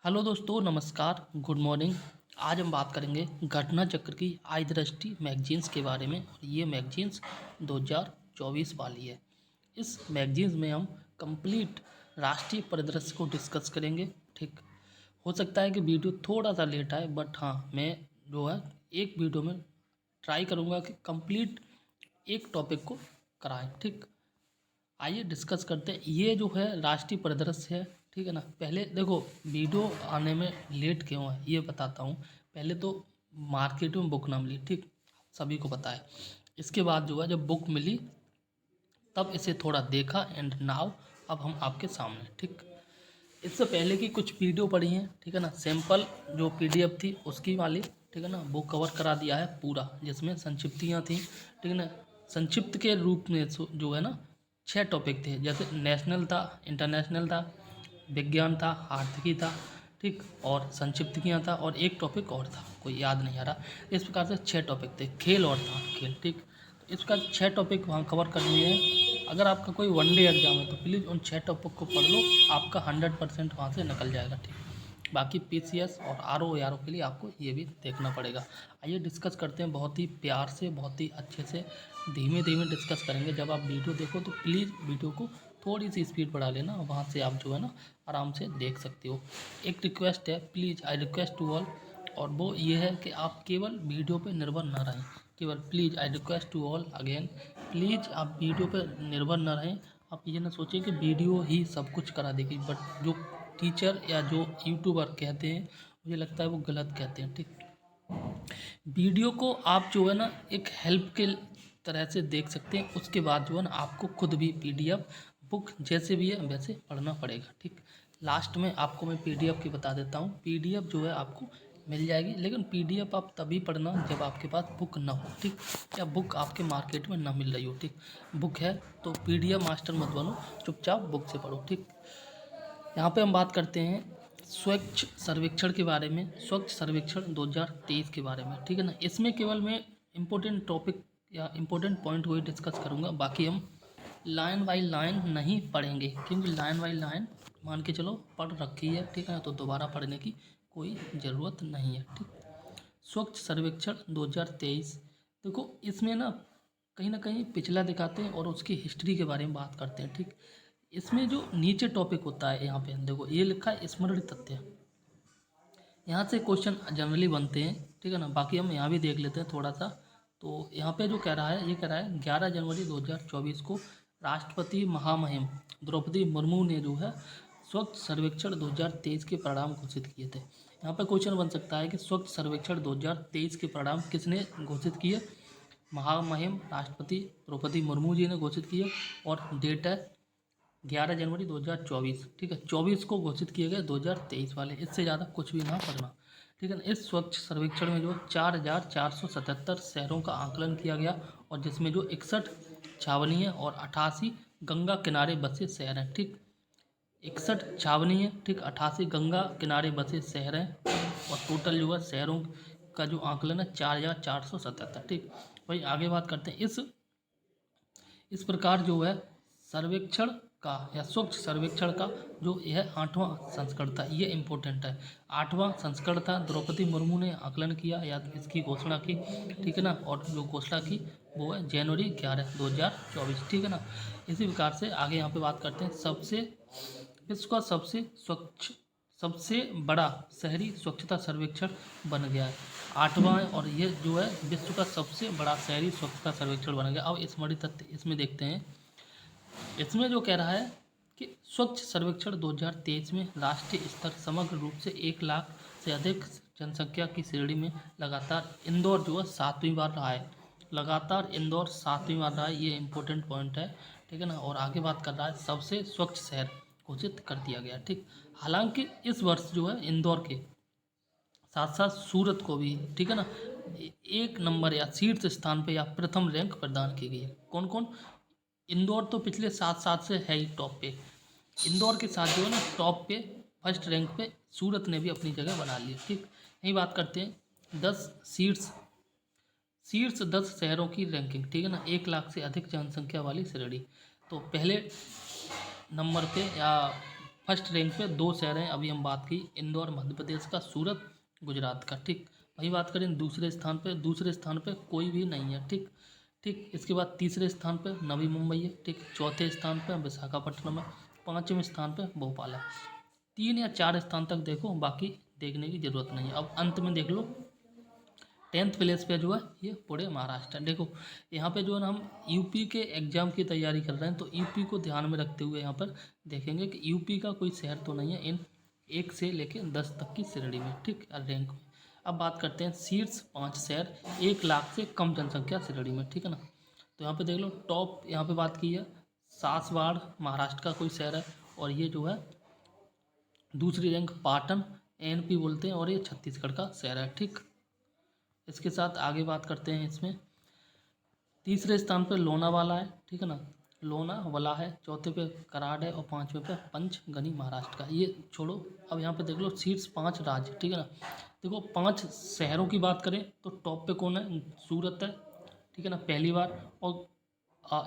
Hello दोस्तों, नमस्कार, good morning. आज हम बात करेंगे घटना चक्र की आई दृष्टि मैगजीन्स के बारे में। और ये मैगजीन्स 2024 वाली है। इस मैगजीन्स में हम कंप्लीट राष्ट्रीय परिदृश्य को डिस्कस करेंगे। ठीक, हो सकता है कि वीडियो थोड़ा सा लेट आए, बट हाँ, मैं जो है एक वीडियो में ट्राई करूँगा कि कंप्लीट एक टॉपिक को कराएं। ठीक, आइए डिस्कस करते हैं। ये जो है राष्ट्रीय परिदृश्य है, ठीक है ना। पहले देखो, वीडियो आने में लेट क्यों है ये बताता हूँ। पहले तो मार्केट में बुक ना मिली, ठीक, सभी को पता है। इसके बाद जो है जब बुक मिली तब इसे थोड़ा देखा, एंड नाउ अब हम आपके सामने। ठीक, इससे पहले की कुछ वीडियो पड़ी हैं, ठीक है ना। सैंपल जो पीडीएफ थी उसकी वाली, ठीक है ना, वो कवर करा दिया है पूरा, जिसमें संक्षिप्तियाँ थी, ठीक है ना। संक्षिप्त के रूप में जो है ना 6 टॉपिक थे, जैसे नेशनल था, इंटरनेशनल था, विज्ञान था, आर्थिकी था, ठीक, और संक्षिप्तियाँ था, और एक टॉपिक और था, कोई याद नहीं आ रहा। इस प्रकार से 6 टॉपिक थे, खेल और था खेल। ठीक, तो इसका 6 टॉपिक वहाँ कवर कर लिए हैं। अगर आपका कोई वनडे एग्जाम है तो प्लीज़ उन 6 टॉपिक को पढ़ लो, आपका 100% वहाँ से निकल जाएगा। ठीक, बाकी पीसीएस और आरओ एआरओ के लिए आपको ये भी देखना पड़ेगा। आइए डिस्कस करते हैं, बहुत ही प्यार से, बहुत ही अच्छे से, धीमे धीमे डिस्कस करेंगे। जब आप वीडियो देखो तो प्लीज़ वीडियो को थोड़ी सी स्पीड बढ़ा लेना, वहाँ से आप जो है ना आराम से देख सकते हो। एक रिक्वेस्ट है, please I request to all, और वो ये है कि आप केवल वीडियो पे निर्भर ना रहें। केवल please I request to all again, please आप वीडियो पे निर्भर ना रहें। आप ये ना सोचें कि वीडियो ही सब कुछ करा देगी, बट जो टीचर या जो यूट्यूबर कहते हैं, मुझे लगता है वो गलत कहते हैं। ठीक, वीडियो को आप जो है ना एक हेल्प के तरह से देख सकते हैं। उसके बाद जो है ना आपको खुद भी पीडीएफ बुक जैसे भी है वैसे पढ़ना पड़ेगा। ठीक, लास्ट में आपको मैं पीडीएफ की बता देता हूँ। पीडीएफ जो है आपको मिल जाएगी, लेकिन पीडीएफ आप तभी पढ़ना जब आपके पास बुक ना हो। ठीक, या बुक आपके मार्केट में ना मिल रही हो। ठीक, बुक है तो पीडीएफ मास्टर मत बनो, चुपचाप बुक से पढ़ो। ठीक, यहाँ पे हम बात करते हैं स्वच्छ सर्वेक्षण के बारे में, स्वच्छ सर्वेक्षण 2023 के बारे में, ठीक है ना। इसमें केवल मैं इम्पोर्टेंट टॉपिक या इम्पोर्टेंट पॉइंट को ही डिस्कस करूँगा। बाकी हम लाइन बाय लाइन नहीं पढ़ेंगे, क्योंकि लाइन बाय लाइन मान के चलो पढ़ रखी है, ठीक है ना, तो दोबारा पढ़ने की कोई ज़रूरत नहीं है। ठीक, स्वच्छ सर्वेक्षण 2023, देखो इसमें ना कहीं पिछला दिखाते हैं और उसकी हिस्ट्री के बारे में बात करते हैं। ठीक, इसमें जो नीचे टॉपिक होता है, यहाँ पे देखो ये लिखा है स्मरण तथ्य। यहाँ से क्वेश्चन जनरली बनते हैं, ठीक है ना। बाकी हम यहाँ भी देख लेते हैं थोड़ा सा। तो यहाँ पे जो कह रहा है, ये कह रहा है 11 जनवरी 2024 को राष्ट्रपति महामहिम द्रौपदी मुर्मू ने जो है स्वच्छ सर्वेक्षण 2023 के परिणाम घोषित किए थे। यहाँ पे क्वेश्चन बन सकता है कि स्वच्छ सर्वेक्षण 2023 के परिणाम किसने घोषित किए। महामहिम राष्ट्रपति द्रौपदी मुर्मू जी ने घोषित किए, और डेट है 11 जनवरी 2024। ठीक है, 24 को घोषित किए गए 2023 वाले, इससे ज़्यादा कुछ भी ना पढ़ना। ठीक है ना। इस स्वच्छ सर्वेक्षण में जो 4477 शहरों का आकलन किया गया, और जिसमें जो 61 छावनी है और 88 गंगा किनारे बसे शहर हैं। ठीक, 61 छावनी है, ठीक, 88 गंगा किनारे बसे शहर हैं, और टोटल जो है शहरों का जो आकलन है 4477। ठीक, वही आगे बात करते हैं। इस प्रकार जो है सर्वेक्षण का या स्वच्छ सर्वेक्षण का जो यह 8वां संस्करण था, ये इम्पोर्टेंट है। 8वां संस्करण था, द्रौपदी मुर्मू ने आकलन किया या इसकी घोषणा की, ठीक है ना। और जो घोषणा की वो है जनवरी 11 2024, ठीक है ना। इसी प्रकार से आगे यहाँ पे बात करते हैं। विश्व का सबसे बड़ा शहरी स्वच्छता सर्वेक्षण बन गया है। 8वां है, और ये जो है विश्व का सबसे बड़ा शहरी स्वच्छता सर्वेक्षण बन गया। अब स्मृति तथ्य इसमें देखते हैं। इसमें जो कह रहा है कि स्वच्छ सर्वेक्षण 2023 में राष्ट्रीय स्तर समग्र रूप से 1 लाख से अधिक जनसंख्या की श्रेणी में लगातार इंदौर जो है 7वीं बार रहा है। लगातार इंदौर 7वीं बार रहा है, ये इंपॉर्टेंट पॉइंट है, ठीक है ना। और आगे बात कर रहा है सबसे स्वच्छ शहर घोषित कर दिया गया। ठीक, हालांकि इस वर्ष जो है इंदौर के साथ साथ सूरत को भी, ठीक है ना, एक नंबर या शीर्ष स्थान पे या प्रथम रैंक प्रदान की गई है। कौन कौन? इंदौर तो पिछले 7 साल से है ही टॉप पे। इंदौर के साथ जो है ना टॉप पे, फर्स्ट रैंक पे सूरत ने भी अपनी जगह बना ली। ठीक, यही बात करते हैं 10 शीर्ष 10 शहरों की रैंकिंग, ठीक है ना, 1 लाख से अधिक जनसंख्या वाली श्रेणी। तो पहले नंबर पे या फर्स्ट रैंक पे 2 शहर हैं, अभी हम बात की इंदौर मध्य प्रदेश का, सूरत गुजरात का। ठीक, वही बात करें दूसरे स्थान पे कोई भी नहीं है। ठीक ठीक, इसके बाद तीसरे स्थान पे नवी मुंबई है। ठीक, चौथे स्थान पे विशाखापट्टनम है, पाँचवें स्थान पे भोपाल है। 3 या 4 स्थान तक देखो, बाकी देखने की ज़रूरत नहीं है। अब अंत में देख लो, 10th प्लेस पे जो है ये पुणे महाराष्ट्र है। देखो यहाँ पे जो है ना, हम यूपी के एग्जाम की तैयारी कर रहे हैं, तो यूपी को ध्यान में रखते हुए यहाँ पर देखेंगे कि यूपी का कोई शहर तो नहीं है इन 1 से लेके 10 तक की श्रेणी में। ठीक, रैंक में। अब बात करते हैं शीर्ष 5 शहर 1 लाख से कम जनसंख्या श्रेणी में। ठीक है ना, तो यहाँ पे देख लो, टॉप यहाँ पे बात की है, सासवाड़ महाराष्ट्र का कोई शहर है, और ये जो है दूसरी रैंक पाटन एनपी बोलते हैं, और ये छत्तीसगढ़ का शहर है। ठीक, इसके साथ आगे बात करते हैं। इसमें तीसरे स्थान पर लोनावाला है। ठीक है ना, लोनावाला है। चौथे पे कराड़ है, और पाँचवें पे पंचगनी महाराष्ट्र का। ये छोड़ो, अब यहाँ पे देख लो शीर्ष 5 राज्य। ठीक है ना, देखो 5 शहरों की बात करें तो टॉप पे कौन है? सूरत है। ठीक है ना, पहली बार। और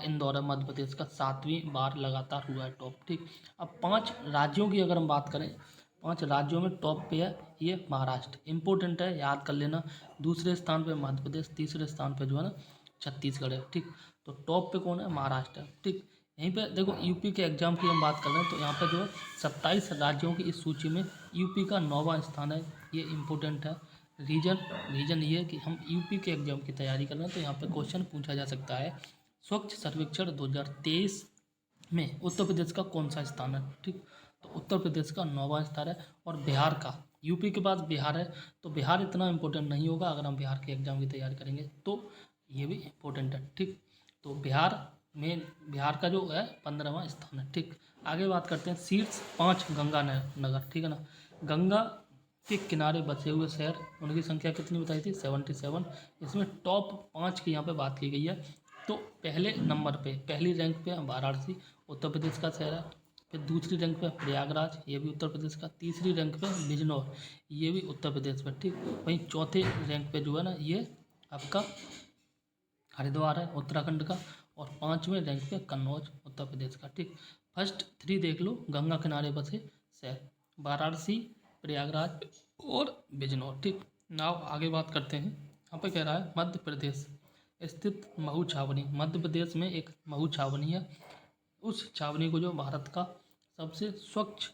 इंदौर है मध्य प्रदेश का, 7वीं बार लगातार हुआ है टॉप। ठीक, अब 5 राज्यों की अगर हम बात करें, 5 राज्यों में टॉप पे है ये महाराष्ट्र। इंपॉर्टेंट है, याद कर लेना। दूसरे स्थान पे मध्य प्रदेश, तीसरे स्थान पे जो है ना छत्तीसगढ़ है। ठीक, तो टॉप पे कौन है? महाराष्ट्र है। ठीक, यहीं पे देखो यूपी के एग्जाम की हम बात कर रहे हैं, तो यहाँ पे जो है 27 राज्यों की इस सूची में यूपी का 9वां स्थान है। ये इम्पोर्टेंट है। रीजन ये है कि हम यूपी के एग्जाम की तैयारी कर रहे हैं, तो यहाँ पे क्वेश्चन पूछा जा सकता है, स्वच्छ सर्वेक्षण 2023 में उत्तर प्रदेश का कौन सा स्थान है? ठीक, तो उत्तर प्रदेश का 9वां स्थान है। और बिहार का, यूपी के बाद बिहार है, तो बिहार इतना इंपॉर्टेंट नहीं होगा अगर हम बिहार के एग्जाम की तैयारी करेंगे, तो ये भी इम्पोर्टेंट है। ठीक, तो बिहार का जो है 15वां स्थान है। ठीक, आगे बात करते हैं शीर्ष 5 गंगा नगर। ठीक है ना, गंगा के किनारे बसे हुए शहर, उनकी संख्या कितनी बताई थी? 77। इसमें टॉप 5 की यहाँ पे बात की गई है। तो पहले नंबर पे, पहली रैंक पे वाराणसी, उत्तर प्रदेश का शहर है। फिर दूसरी रैंक पे प्रयागराज, ये भी उत्तर प्रदेश का। तीसरी रैंक पे बिजनौर, ये भी उत्तर प्रदेश पे। ठीक, वहीं चौथे रैंक पे जो है ना, ये आपका हरिद्वार है, उत्तराखंड का। और 5वें रैंक पे कन्नौज, उत्तर प्रदेश का। ठीक, फर्स्ट 3 देख लो, गंगा किनारे बसे शहर, वाराणसी, प्रयागराज और बिजनौर। ठीक, नाउ आगे बात करते हैं। यहाँ पे कह रहा है मध्य प्रदेश स्थित महू छावनी। मध्य प्रदेश में एक महू छावनी है, उस छावनी को जो भारत का सबसे स्वच्छ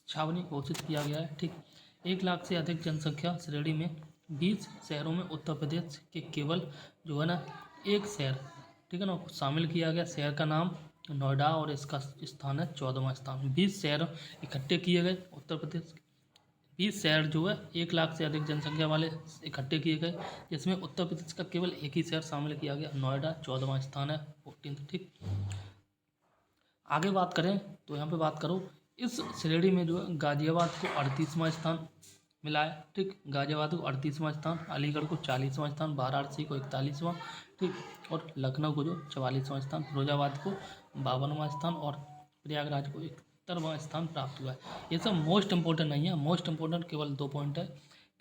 छावनी घोषित किया गया है। ठीक, 1 लाख से अधिक जनसंख्या श्रेणी में 20 शहरों में उत्तर प्रदेश के केवल जो है ना एक शहर, ठीक है ना, शामिल किया गया। शहर का नाम नोएडा, और इसका स्थान है 14वां स्थान। 20 शहर इकट्ठे किए गए उत्तर प्रदेश के। 20 शहर जो है 1 लाख से अधिक जनसंख्या वाले इकट्ठे किए गए, जिसमें उत्तर प्रदेश का केवल एक ही शहर शामिल किया गया, नोएडा, 14वां स्थान है, 14th। ठीक, आगे बात करें तो यहाँ पे बात करो, इस श्रेणी में जो है गाजियाबाद को 38वां स्थान मिला है। ठीक, गाजियाबाद को 38वां स्थान, अलीगढ़ को 40वां स्थान, वाराणसी को 41वां, ठीक, और लखनऊ को जो 44वां स्थान, फिरोजाबाद को 52वां स्थान, और प्रयागराज को 71वां स्थान प्राप्त हुआ है। ये सब मोस्ट इंपॉर्टेंट नहीं है, मोस्ट इंपॉर्टेंट केवल 2 पॉइंट है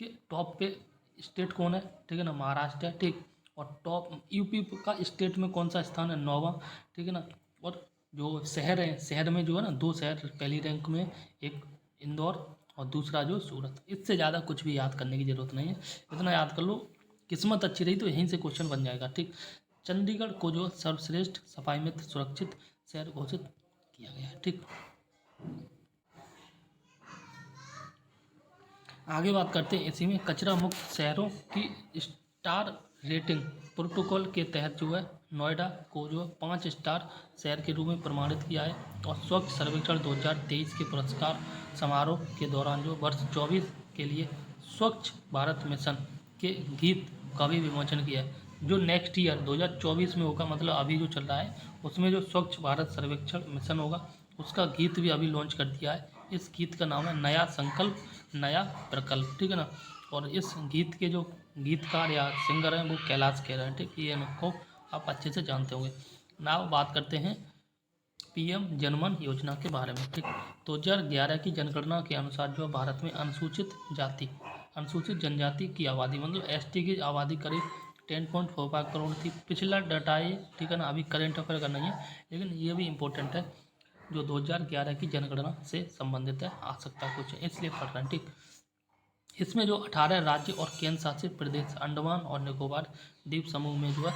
कि टॉप पे स्टेट कौन है? ठीक है ना, महाराष्ट्र है। ठीक, और टॉप यूपी का स्टेट में कौन सा स्थान है? 9वां। ठीक है ना, और जो शहर है, शहर में जो है ना 2 शहर पहली रैंक में, एक इंदौर और दूसरा जो सूरत। इससे ज़्यादा कुछ भी याद करने की ज़रूरत नहीं है, इतना याद कर लो। किस्मत अच्छी रही तो यहीं से क्वेश्चन बन जाएगा। ठीक, चंडीगढ़ को जो सर्वश्रेष्ठ सफाई मित्र सुरक्षित शहर घोषित किया गया है। ठीक, आगे बात करते हैं इसी में कचरा मुक्त शहरों की स्टार रेटिंग प्रोटोकॉल के तहत जो है नोएडा को जो 5 स्टार शहर के रूप में प्रमाणित किया है। और स्वच्छ सर्वेक्षण 2023 के पुरस्कार समारोह के दौरान जो वर्ष 24 के लिए स्वच्छ भारत मिशन के गीत का भी विमोचन किया है, जो नेक्स्ट ईयर 2024 में होगा, मतलब अभी जो चल रहा है उसमें जो स्वच्छ भारत सर्वेक्षण मिशन होगा उसका गीत भी अभी लॉन्च कर दिया है। इस गीत का नाम है नया संकल्प नया प्रकल्प। ठीक है ना, और इस गीत के जो गीतकार या सिंगर हैं वो कैलाश खेर हैं। ठीक, ये इनको आप अच्छे से जानते होंगे। नाउ बात करते हैं पीएम जनमन योजना के बारे में। ठीक, 2011 की जनगणना के अनुसार जो भारत में अनुसूचित जनजाति की आबादी, मतलब एसटी की आबादी करीब 10.45 करोड़ थी। पिछला डाटा है, ठीक है ना, अभी करंट अफेयर का नहीं है, लेकिन ये भी इम्पोर्टेंट है। जो 2011 की जनगणना से संबंधित है, आ सकता है कुछ, इसलिए पढ़ रहे हैं। ठीक, इसमें जो 18 राज्य और केंद्र शासित प्रदेश अंडमान और निकोबार द्वीप समूह में जो है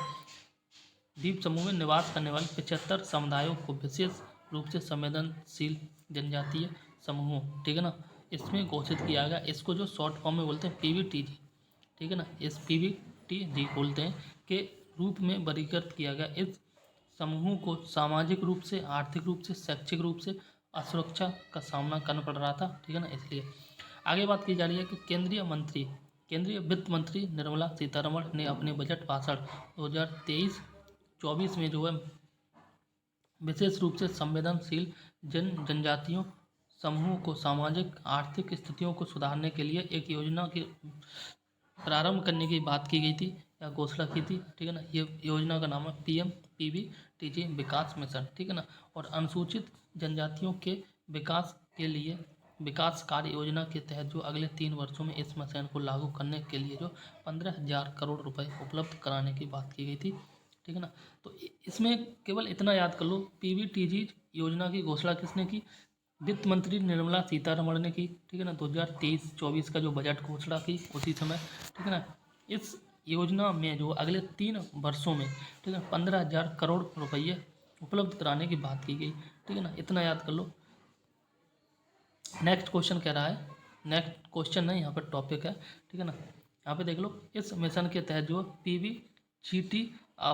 द्वीप समूह में निवास करने वाले 75 समुदायों को विशेष रूप से संवेदनशील जनजातीय समूहों, ठीक है ना, इसमें घोषित किया गया। इसको जो शॉर्ट फॉर्म में बोलते हैं पीवीटीजी, ठीक है ना, इस पीवीटीजी बोलते हैं के रूप में वर्गीकृत किया गया। इस समूहों को सामाजिक रूप से, आर्थिक रूप से, शैक्षिक रूप से असुरक्षा का सामना करना पड़ रहा था, ठीक है ना। इसलिए आगे बात की जा रही है कि केंद्रीय वित्त मंत्री निर्मला सीतारमण ने अपने बजट भाषण 2023-24 में जो है विशेष रूप से संवेदनशील जनजातियों समूहों को सामाजिक आर्थिक स्थितियों को सुधारने के लिए एक योजना के प्रारंभ करने की बात की गई थी या घोषणा की थी, ठीक है ना। ये योजना का नाम है PMPVTG विकास मिशन, ठीक है ना। और अनुसूचित जनजातियों के विकास के लिए विकास कार्य योजना के तहत जो अगले 3 वर्षों में इस मिशन को लागू करने के लिए जो 15,000 करोड़ रुपए उपलब्ध कराने की बात की गई थी, ठीक है ना। तो इसमें केवल इतना याद कर लो, PVTG योजना की घोषणा किसने की? वित्त मंत्री निर्मला सीतारमण ने की, ठीक है ना। 2023-24 का जो बजट घोषणा की उसी समय, ठीक है ना। इस योजना में जो अगले 3 वर्षों में, ठीक है, 15,000 करोड़ रुपये उपलब्ध कराने की बात की गई, ठीक है ना। इतना याद कर लो। नेक्स्ट क्वेश्चन कह रहा है, नेक्स्ट क्वेश्चन है यहाँ पर टॉपिक है, ठीक है ना। यहाँ पे देख लो, इस मिशन के तहत जो PVGT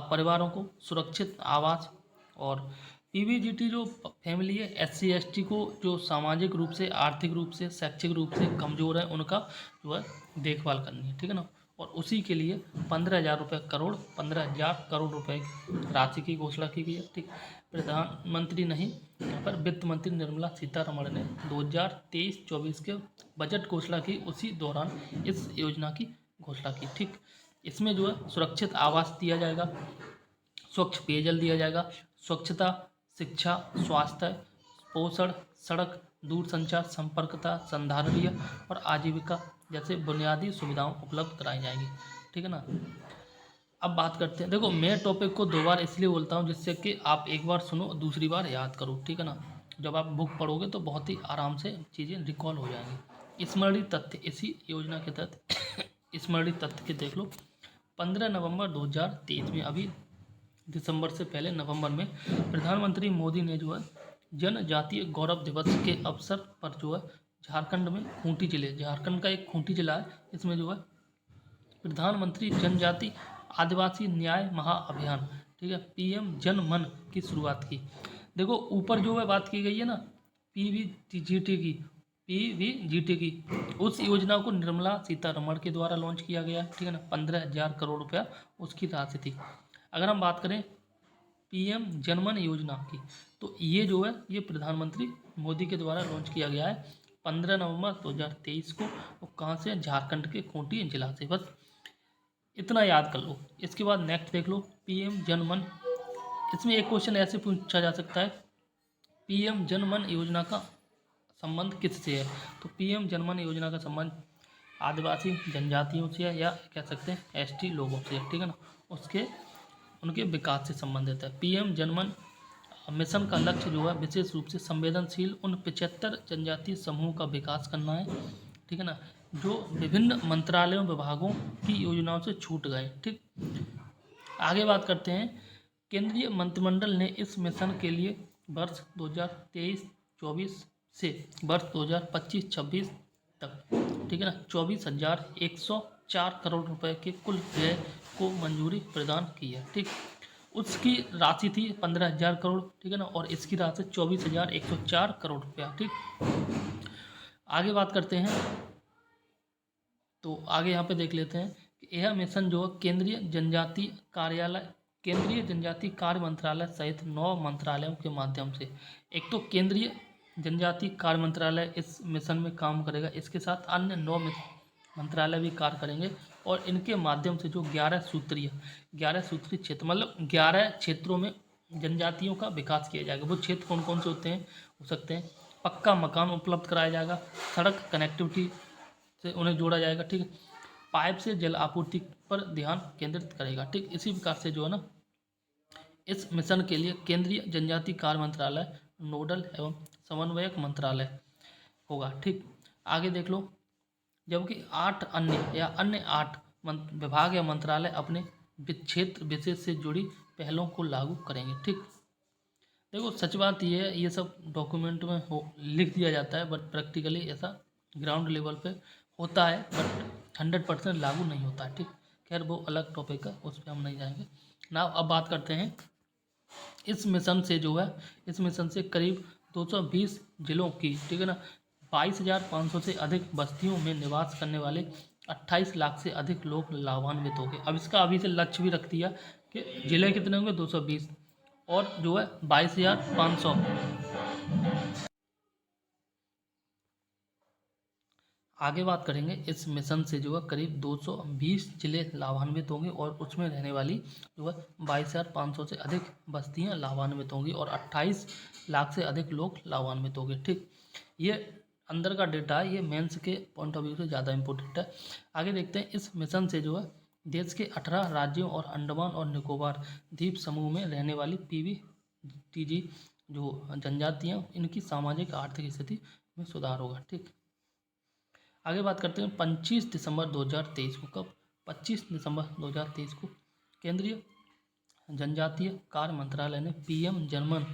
परिवारों को सुरक्षित आवास और PVGT जो फैमिली है SC ST को जो सामाजिक रूप से, आर्थिक रूप से, शैक्षिक रूप से कमज़ोर है उनका जो है देखभाल करनी है, ठीक है ना। और उसी के लिए 15,000 करोड़ रुपए राशि की घोषणा की गई है, ठीक। प्रधानमंत्री नहीं, यहाँ पर वित्त मंत्री निर्मला सीतारमण ने 2023-24 के बजट घोषणा की, उसी दौरान इस योजना की घोषणा की, ठीक। इसमें जो है सुरक्षित आवास दिया जाएगा, स्वच्छ पेयजल दिया जाएगा, स्वच्छता, शिक्षा, स्वास्थ्य, पोषण, सड़क, दूरसंचार, संपर्कता, संधारणीय और आजीविका जैसे बुनियादी सुविधाएं उपलब्ध कराई जाएंगी, ठीक है ना। अब बात करते हैं, देखो मैं टॉपिक को 2 बार इसलिए बोलता हूँ जिससे कि आप एक बार सुनो, दूसरी बार याद करो, ठीक है ना। जब आप बुक पढ़ोगे तो बहुत ही आराम से चीज़ें रिकॉल हो जाएंगी। स्मरणीय तथ्य इसी योजना के तहत स्मरणीय तथ्य के देख लो। 15 नवंबर 2023 में, अभी दिसंबर से पहले नवंबर में, प्रधानमंत्री मोदी ने जो है जनजातीय गौरव दिवस के अवसर पर जो है झारखंड में खूंटी जिले, झारखंड का एक खूंटी जिला है, इसमें जो है प्रधानमंत्री जनजाति आदिवासी न्याय महाअभियान, ठीक है, PM जन मन की शुरुआत की। देखो ऊपर जो है बात की गई है ना PVGT की, उस योजना को निर्मला सीतारमण के द्वारा लॉन्च किया गया, ठीक है ना। 15,000 करोड़ रुपया उसकी राशि थी। अगर हम बात करें PM जनमन योजना की, तो ये जो है ये प्रधानमंत्री मोदी के द्वारा लॉन्च किया गया है 15 नवंबर 2023 को। और कहाँ से? झारखंड के खूंटी जिला से। बस इतना याद कर लो। इसके बाद नेक्स्ट देख लो, PM जनमन। इसमें एक क्वेश्चन ऐसे पूछा जा सकता है, PM जनमन योजना का संबंध किससे है? तो PM जनमन योजना का संबंध आदिवासी जनजातियों से है, या कह सकते हैं ST लोगों से, ठीक है ना। उनके विकास से संबंधित है। PM जनमन मिशन का लक्ष्य जो है विशेष रूप से संवेदनशील उन 75 जनजातीय समूहों का विकास करना है, ठीक है ना, जो विभिन्न मंत्रालयों विभागों की योजनाओं से छूट गए, ठीक। आगे बात करते हैं, केंद्रीय मंत्रिमंडल ने इस मिशन के लिए वर्ष 2023-24 से वर्ष 2025-26 तक, ठीक है ना, 24,104 करोड़ रुपए के कुल व्यय को मंजूरी प्रदान की है, ठीक। उसकी राशि थी 15,000 करोड़, ठीक है ना, और इसकी राशि 24,104 करोड़ रुपया, ठीक। आगे बात करते हैं, तो आगे यहाँ पे देख लेते हैं कि यह मिशन जो केंद्रीय जनजाति कार्य मंत्रालय सहित 9 मंत्रालयों के माध्यम से, एक तो केंद्रीय जनजाति कार्य मंत्रालय इस मिशन में काम करेगा, इसके साथ अन्य 9 मंत्रालय भी कार्य करेंगे, और इनके माध्यम से जो 11 सूत्रीय क्षेत्र, मतलब 11 क्षेत्रों में जनजातियों का विकास किया जाएगा। वो क्षेत्र कौन कौन से हो सकते हैं? पक्का मकान उपलब्ध कराया जाएगा, सड़क कनेक्टिविटी से उन्हें जोड़ा जाएगा, ठीक है, पाइप से जल आपूर्ति पर ध्यान केंद्रित करेगा, ठीक। इसी प्रकार से जो है ना, इस मिशन के लिए केंद्रीय जनजाति कार्य मंत्रालय नोडल एवं समन्वयक मंत्रालय होगा। ठीक, आगे देख लो, जबकि 8 अन्य या अन्य 8 विभाग या मंत्रालय अपने क्षेत्र विशेष से जुड़ी पहलों को लागू करेंगे। ठीक, देखो सच बात ये है, ये सब डॉक्यूमेंट में लिख दिया जाता है, बट प्रैक्टिकली ऐसा ग्राउंड लेवल पे होता है, बट 100% लागू नहीं होता है। ठीक, खैर वो अलग टॉपिक है, उस पर हम नहीं जाएंगे ना। अब बात करते हैं इस मिशन से जो है, इस मिशन से करीब 220 जिलों की, ठीक है ना, 22,500 से अधिक बस्तियों में निवास करने वाले 28 लाख से अधिक लोग लाभान्वित होंगे। अब इसका अभी से लक्ष्य भी रख दिया कि जिले कितने होंगे, 220, और जो है 22,500। आगे बात करेंगे, इस मिशन से जो है करीब 220 जिले लाभान्वित होंगे और उसमें रहने वाली जो है 22,500 से अधिक बस्तियां लाभान्वित होंगी और 28 लाख से अधिक लोग लाभान्वित होंगे। ठीक, ये अंदर का डेटा है, ये मेंस के पॉइंट ऑफ व्यू से ज़्यादा इंपॉर्टेंट है। आगे देखते हैं, इस मिशन से जो है देश के 18 राज्यों और अंडमान और निकोबार द्वीप समूह में रहने वाली PVTG जो जनजातियाँ, इनकी सामाजिक आर्थिक स्थिति में सुधार होगा। ठीक, आगे बात करते हैं 25 दिसंबर 2023 को, कब, 25 दिसंबर 2023 को केंद्रीय जनजातीय कार्य मंत्रालय ने PM जनमन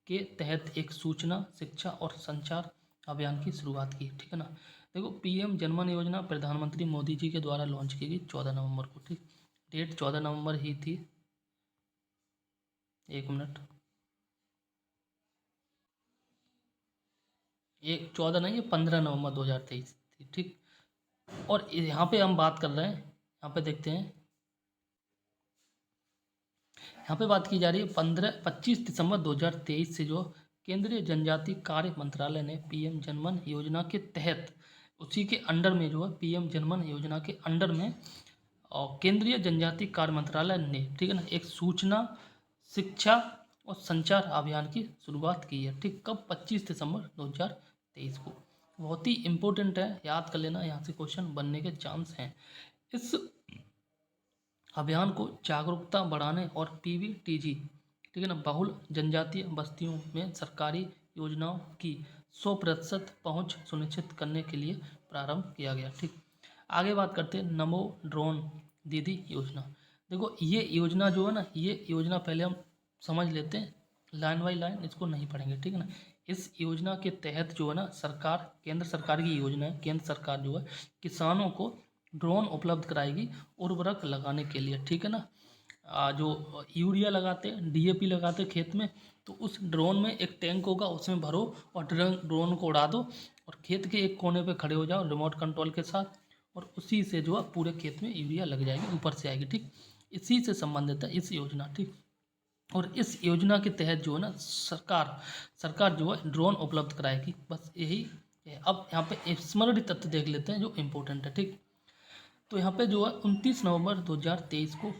के तहत एक सूचना, शिक्षा और संचार अभियान की शुरुआत की। ठीक है ना, देखो PM जनमन योजना प्रधानमंत्री मोदी जी के द्वारा लॉन्च की गई 14 नवंबर को। ठीक, डेट 14 नवंबर ही थी, एक मिनट, एक 14 नहीं, ये 15 नवंबर 2023 थी। ठीक, और यहाँ पे हम बात कर रहे हैं, यहाँ पे देखते हैं, यहाँ पे बात की जा रही है 25 दिसंबर 2023 से जो केंद्रीय जनजातीय कार्य मंत्रालय ने PM जनमन योजना के तहत, उसी के अंडर में जो है PM जनमन योजना के अंडर में और केंद्रीय जनजातीय कार्य मंत्रालय ने, ठीक है ना, एक सूचना, शिक्षा और संचार अभियान की शुरुआत की है। ठीक, कब, 25 दिसंबर 2023 को। बहुत ही इम्पोर्टेंट है, याद कर लेना, यहाँ से क्वेश्चन बनने के चांस हैं। इस अभियान को जागरूकता बढ़ाने और PVTG, ठीक है ना, बहुल जनजातीय बस्तियों में सरकारी योजनाओं की 100% पहुँच सुनिश्चित करने के लिए प्रारंभ किया गया। ठीक, आगे बात करते हैं नमो ड्रोन दीदी योजना। देखो ये योजना जो है ना, ये योजना पहले हम समझ लेते हैं लाइन बाई लाइन, इसको नहीं पढ़ेंगे। ठीक है ना, इस योजना के तहत जो है ना, सरकार, केंद्र सरकार की योजना है, केंद्र सरकार जो है किसानों को ड्रोन उपलब्ध कराएगी उर्वरक लगाने के लिए। ठीक है ना, जो यूरिया लगाते हैं, DAP लगाते हैं खेत में, तो उस ड्रोन में एक टैंक होगा, उसमें भरो और ड्रोन को उड़ा दो और खेत के एक कोने पे खड़े हो जाओ रिमोट कंट्रोल के साथ, और उसी से जो है पूरे खेत में यूरिया लग जाएगी, ऊपर से आएगी। ठीक, इसी से संबंधित है इस योजना। ठीक, और इस योजना के तहत जो है ना, सरकार जो है ड्रोन उपलब्ध कराएगी, बस यही है। अब यहाँ पे स्मरणीय तथ्य देख लेते हैं जो इम्पोर्टेंट है। ठीक, तो यहाँ पे जो है 29 नवंबर 2023 को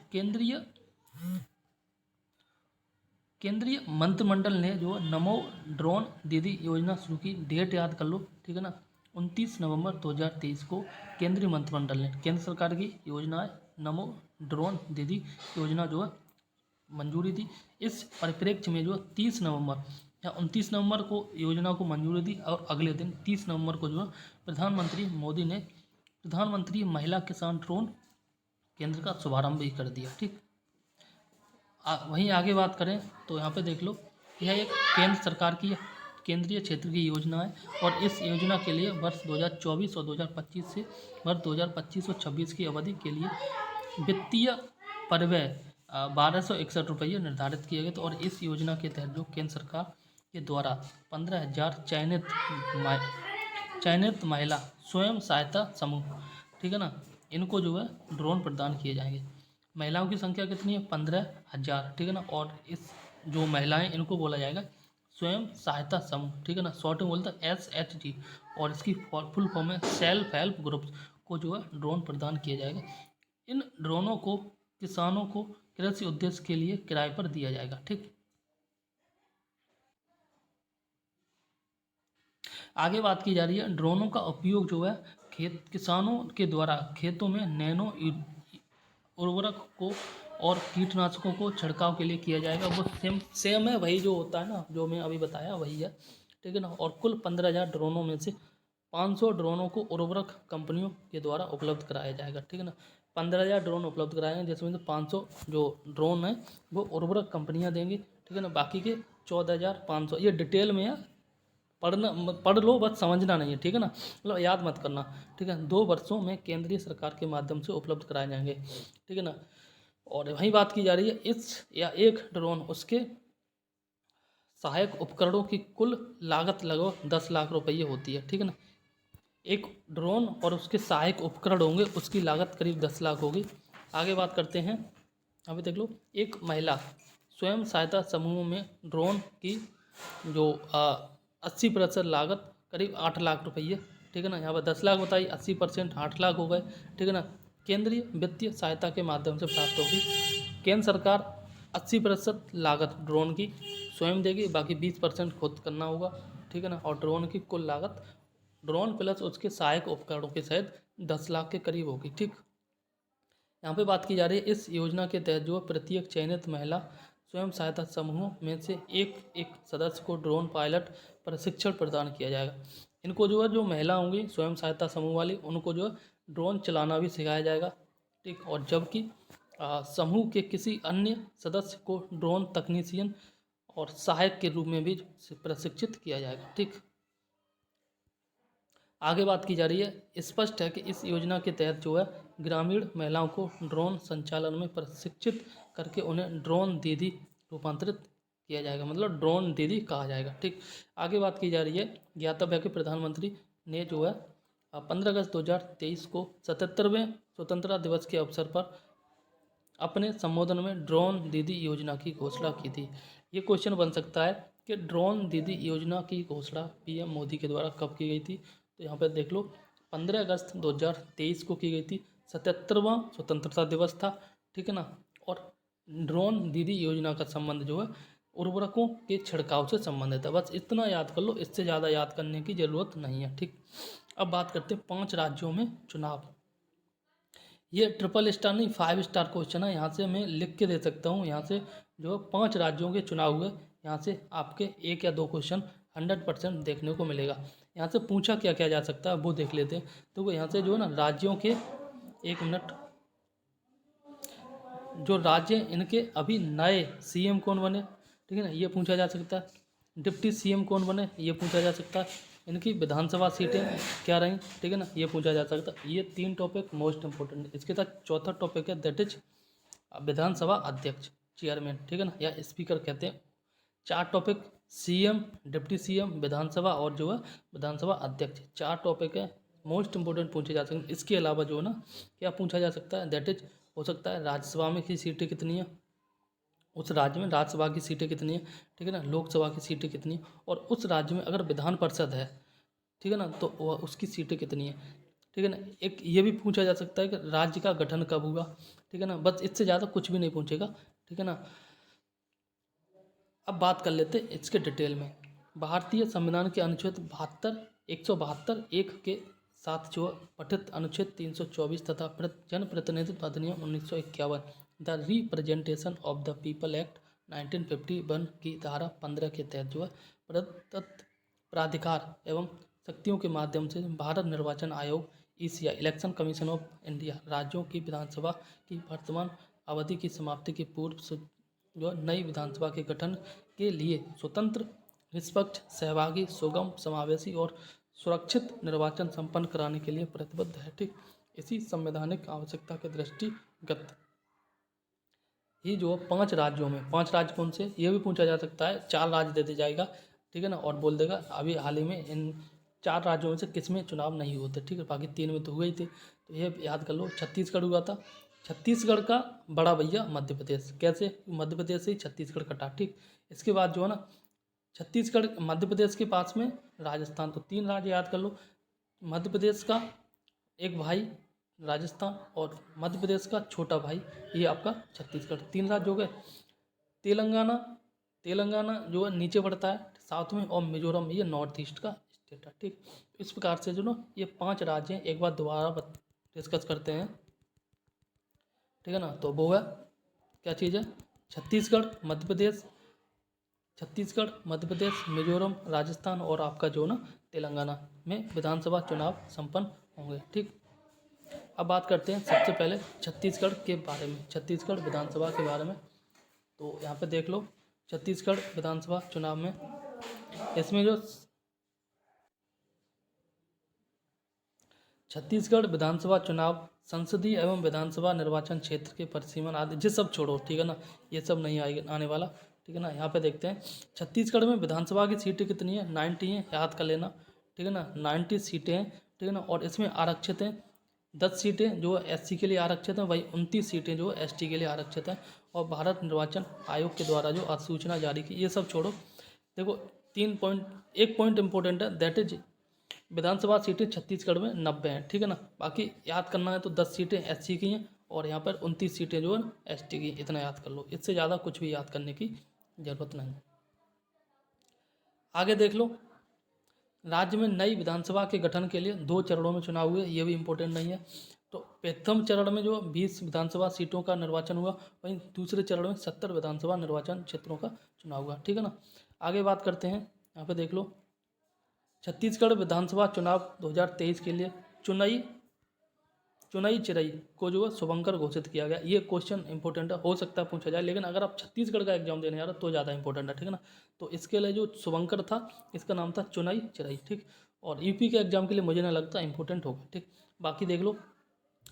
केंद्रीय मंत्रिमंडल ने जो नमो ड्रोन दीदी योजना शुरू की। डेट याद कर लो, ठीक है ना, 29 नवंबर 2023 को केंद्रीय मंत्रिमंडल ने, केंद्र सरकार की योजना है नमो ड्रोन दीदी योजना जो है मंजूरी दी। इस परिप्रेक्ष्य में जो 30 नवंबर या 29 नवंबर को योजना को मंजूरी दी और अगले दिन 30 नवंबर को जो है प्रधानमंत्री मोदी ने प्रधानमंत्री महिला किसान ड्रोन केंद्र का शुभारंभ भी कर दिया। ठीक, वहीं आगे बात करें तो यहाँ पे देख लो, यह एक केंद्र सरकार की केंद्रीय क्षेत्र की योजना है और इस योजना के लिए वर्ष 2024 और 2025 से वर्ष 2025 और 26 की अवधि के लिए वित्तीय परिव्यय 1261 रुपये निर्धारित किए गए। तो और इस योजना के तहत जो केंद्र सरकार के द्वारा 15,000 चयनित महिला स्वयं सहायता समूह, ठीक है ना, इनको जो है ड्रोन प्रदान किए जाएंगे। महिलाओं की संख्या कितनी है, 15,000, ठीक है ना, और इस जो महिलाएं इनको बोला जाएगा स्वयं सहायता समूह, ठीक है ना, शॉर्ट में बोलता है SHG, और इसकी फुल फॉर्म है सेल्फ हेल्प ग्रुप्स को जो है ड्रोन प्रदान किया जाएगा। इन ड्रोनों को किसानों को कृषि उद्देश्य के लिए किराए पर दिया जाएगा। ठीक, आगे बात की जा रही है ड्रोनों का उपयोग जो है किसानों के द्वारा खेतों में नैनो उर्वरक को और कीटनाशकों को छिड़काव के लिए किया जाएगा। वो सेम है, वही जो होता है ना, जो मैं अभी बताया वही है, ठीक है ना। और कुल 15,000 ड्रोनों में से 500 ड्रोनों को उर्वरक कंपनियों के द्वारा उपलब्ध कराया जाएगा, ठीक है ना। 15,000 ड्रोन उपलब्ध कराएंगे, जिसमें से 500 जो ड्रोन है वो उर्वरक कंपनियां देंगी, ठीक है ना। बाकी के 14,500, ये डिटेल में है, पढ़ लो, बस समझना नहीं है, ठीक है ना, मतलब याद मत करना, ठीक है। 2 वर्षों में केंद्रीय सरकार के माध्यम से उपलब्ध कराए जाएंगे, ठीक है ना। और वही बात की जा रही है, इस या एक ड्रोन उसके सहायक उपकरणों की कुल लागत लगभग 10 लाख रुपये होती है, ठीक है ना। एक ड्रोन और उसके सहायक उपकरण होंगे, उसकी लागत करीब 10 लाख होगी। आगे बात करते हैं, अभी देख लो, एक महिला स्वयं सहायता समूह में ड्रोन की जो 80% लागत करीब 8 लाख रुपये, ठीक है ना। यहाँ पर 10 लाख बताई, 80% 8 लाख हो गए, ठीक है ना। केंद्रीय वित्तीय सहायता के माध्यम से प्राप्त होगी। केंद्र सरकार 80% लागत ड्रोन की स्वयं देगी, बाकी 20% खुद करना होगा, ठीक है ना। और ड्रोन की कुल लागत ड्रोन प्लस उसके सहायक उपकरणों के सहित 10 लाख के करीब होगी, ठीक। यहाँ पे बात की जा रही है, इस योजना के तहत जो प्रत्येक चयनित महिला स्वयं सहायता समूहों में से एक एक सदस्य को ड्रोन पायलट प्रशिक्षण प्रदान किया जाएगा। इनको जो है, जो महिला होंगी स्वयं सहायता समूह वाली, उनको जो है ड्रोन चलाना भी सिखाया जाएगा, ठीक। और जबकि समूह के किसी अन्य सदस्य को ड्रोन तकनीशियन और सहायक के रूप में भी प्रशिक्षित किया जाएगा, ठीक। आगे बात की जा रही है, स्पष्ट है कि इस योजना के तहत जो है ग्रामीण महिलाओं को ड्रोन संचालन में प्रशिक्षित करके उन्हें ड्रोन दीदी रूपांतरित किया जाएगा, मतलब ड्रोन दीदी कहा जाएगा, ठीक। आगे बात की जा रही है, ज्ञातव्य है कि प्रधानमंत्री ने जो है 15 अगस्त 2023 को 77वें स्वतंत्रता दिवस के अवसर पर अपने संबोधन में ड्रोन दीदी योजना की घोषणा की थी। ये क्वेश्चन बन सकता है कि ड्रोन दीदी योजना की घोषणा पीएम मोदी के द्वारा कब की गई थी, तो यहाँ पर देख लो, 15 अगस्त 2023 को की गई थी, 77वां स्वतंत्रता दिवस था, ठीक है ना। और ड्रोन दीदी योजना का संबंध जो है उर्वरकों के छिड़काव से संबंधित है। बस इतना याद कर लो, इससे ज़्यादा याद करने की ज़रूरत नहीं है, ठीक। अब बात करते हैं 5 राज्यों में चुनाव। ये ट्रिपल स्टार नहीं, 5 स्टार क्वेश्चन है, यहाँ से मैं लिख के दे सकता हूँ। यहाँ से जो 5 राज्यों के चुनाव हुए, यहाँ से आपके 1 या 2 क्वेश्चन 100% देखने को मिलेगा। यहाँ से पूछा क्या क्या जा सकता है वो देख लेते हैं। तो यहाँ से जो है ना राज्यों के, 1 मिनट, जो राज्य इनके अभी नए सीएम कौन बने, ठीक है ना, ये पूछा जा सकता है। डिप्टी सीएम कौन बने, ये पूछा जा सकता है। इनकी विधानसभा सीटें क्या रहीं, ठीक है ना, ये पूछा जा सकता है। ये 3 टॉपिक मोस्ट इंपॉर्टेंट है। इसके साथ चौथा टॉपिक है, दैट इज विधानसभा अध्यक्ष, चेयरमैन, ठीक है ना, या स्पीकर कहते हैं। 4 टॉपिक, सीएम, डिप्टी सीएम, विधानसभा और जो है विधानसभा अध्यक्ष, 4 टॉपिक है मोस्ट इंपोर्टेंट पूछे जा सकते हैं। इसके अलावा जो है ना क्या पूछा जा सकता है, दैट इज हो सकता है राज्यसभा में की सीटें कितनी है, उस राज्य में राज्यसभा की सीटें कितनी है, ठीक है ना, लोकसभा की सीटें कितनी है, और उस राज्य में अगर विधान परिषद है, ठीक है ना, तो वह उसकी सीटें कितनी है, ठीक है ना। एक ये भी पूछा जा सकता है कि राज्य का गठन कब हुआ, ठीक है ना। बस इससे ज़्यादा कुछ भी नहीं पूछेगा, ठीक है ना। अब बात कर लेते हैं इसके डिटेल में। भारतीय संविधान के अनुच्छेद 172 एक के साथ जो पठित अनुच्छेद 324 तथा जन प्रतिनिधित्व अधिनियम 1951, the representation of the people act 1951 की धारा 15 के तहत जो है प्रदत्त प्राधिकार एवं शक्तियों के माध्यम से भारत निर्वाचन आयोग ECI election commission of India राज्यों की विधानसभा की वर्तमान अवधि की समाप्ति के पूर्व जो नई विधानसभा के गठन के लिए स्वतंत्र, निष्पक्ष, सहभागी, सुगम, समावेशी और सुरक्षित निर्वाचन संपन्न कराने के लिए प्रतिबद्ध है, ठीक। इसी संवैधानिक आवश्यकता के दृष्टिगत ही जो 5 राज्यों में, 5 राज्य कौन से, ये भी पूछा जा सकता है। 4 राज्य दे दिया जाएगा, ठीक है ना, और बोल देगा अभी हाल ही में इन 4 राज्यों में से किस में चुनाव नहीं हुए थे, ठीक है, बाकी 3 में तो हुए ही थे। तो ये याद कर लो, छत्तीसगढ़ हुआ था, छत्तीसगढ़ का बड़ा भैया मध्य प्रदेश, कैसे मध्य प्रदेश से ही छत्तीसगढ़ कटा, ठीक। इसके बाद जो है ना छत्तीसगढ़ मध्य प्रदेश के पास में राजस्थान, तो 3 राज्य याद कर लो। मध्य प्रदेश का एक भाई राजस्थान और मध्य प्रदेश का छोटा भाई ये आपका छत्तीसगढ़, 3 राज्य हो गए। तेलंगाना, तेलंगाना जो है नीचे पड़ता है साउथ में, और मिजोरम ये नॉर्थ ईस्ट का स्टेट है, ठीक। इस प्रकार से जो ना ये 5 राज्य हैं, एक बार दोबारा डिस्कस करते हैं, ठीक है ना। तो वो है क्या चीज़ है, छत्तीसगढ़ मध्य प्रदेश, मिजोरम, राजस्थान और आपका जो ना तेलंगाना में विधानसभा चुनाव संपन्न होंगे। ठीक, अब बात करते हैं सबसे पहले छत्तीसगढ़ के बारे में, छत्तीसगढ़ विधानसभा के बारे में। तो यहाँ पे देख लो छत्तीसगढ़ विधानसभा चुनाव में, इसमें जो छत्तीसगढ़ विधानसभा चुनाव संसदीय एवं विधानसभा निर्वाचन क्षेत्र के परिसीमन आदि ये सब छोड़ो, ठीक है ना, ये सब नहीं आने वाला, ठीक है ना। यहाँ पे देखते हैं छत्तीसगढ़ में विधानसभा की सीटें कितनी है, 90 हैं, याद कर लेना, ठीक है ना, 90 सीटें हैं, ठीक है ना। और इसमें आरक्षित हैं 10 सीटें जो एससी के लिए आरक्षित हैं, वही 29 सीटें जो एसटी के लिए आरक्षित हैं। और भारत निर्वाचन आयोग के द्वारा जो अधिसूचना जारी की, ये सब छोड़ो। देखो एक पॉइंट इंपॉर्टेंट है, दैट इज विधानसभा सीटें छत्तीसगढ़ में 90 हैं, ठीक है ना। बाकी याद करना है तो 10 सीटें एससी की हैं और यहाँ पर 29 सीटें जो है एसटी की, इतना याद कर लो, इससे ज़्यादा कुछ भी याद करने की ज़रूरत नहीं। आगे देख लो, राज्य में नई विधानसभा के गठन के लिए 2 चरणों में चुनाव हुए, ये भी इम्पोर्टेंट नहीं है। तो प्रथम चरण में जो 20 विधानसभा सीटों का निर्वाचन हुआ, वहीं दूसरे चरण में 70 विधानसभा निर्वाचन क्षेत्रों का चुनाव हुआ, ठीक है ना। आगे बात करते हैं, यहाँ पे देख लो छत्तीसगढ़ विधानसभा चुनाव 2023 के लिए चुनाई चिरई को जो है शुभंकर घोषित किया गया। ये क्वेश्चन इंपॉर्टेंट है, हो सकता है पूछा जाए, लेकिन अगर आप छत्तीसगढ़ का एग्जाम देने जा रहे हो तो ज़्यादा इंपॉर्टेंट है, ठीक है ना। तो इसके लिए जो शुभंकर था, इसका नाम था चुनाई चिरई, ठीक। और यूपी के एग्जाम के लिए मुझे नहीं लगता इंपॉर्टेंट होगा, ठीक। बाकी देख लो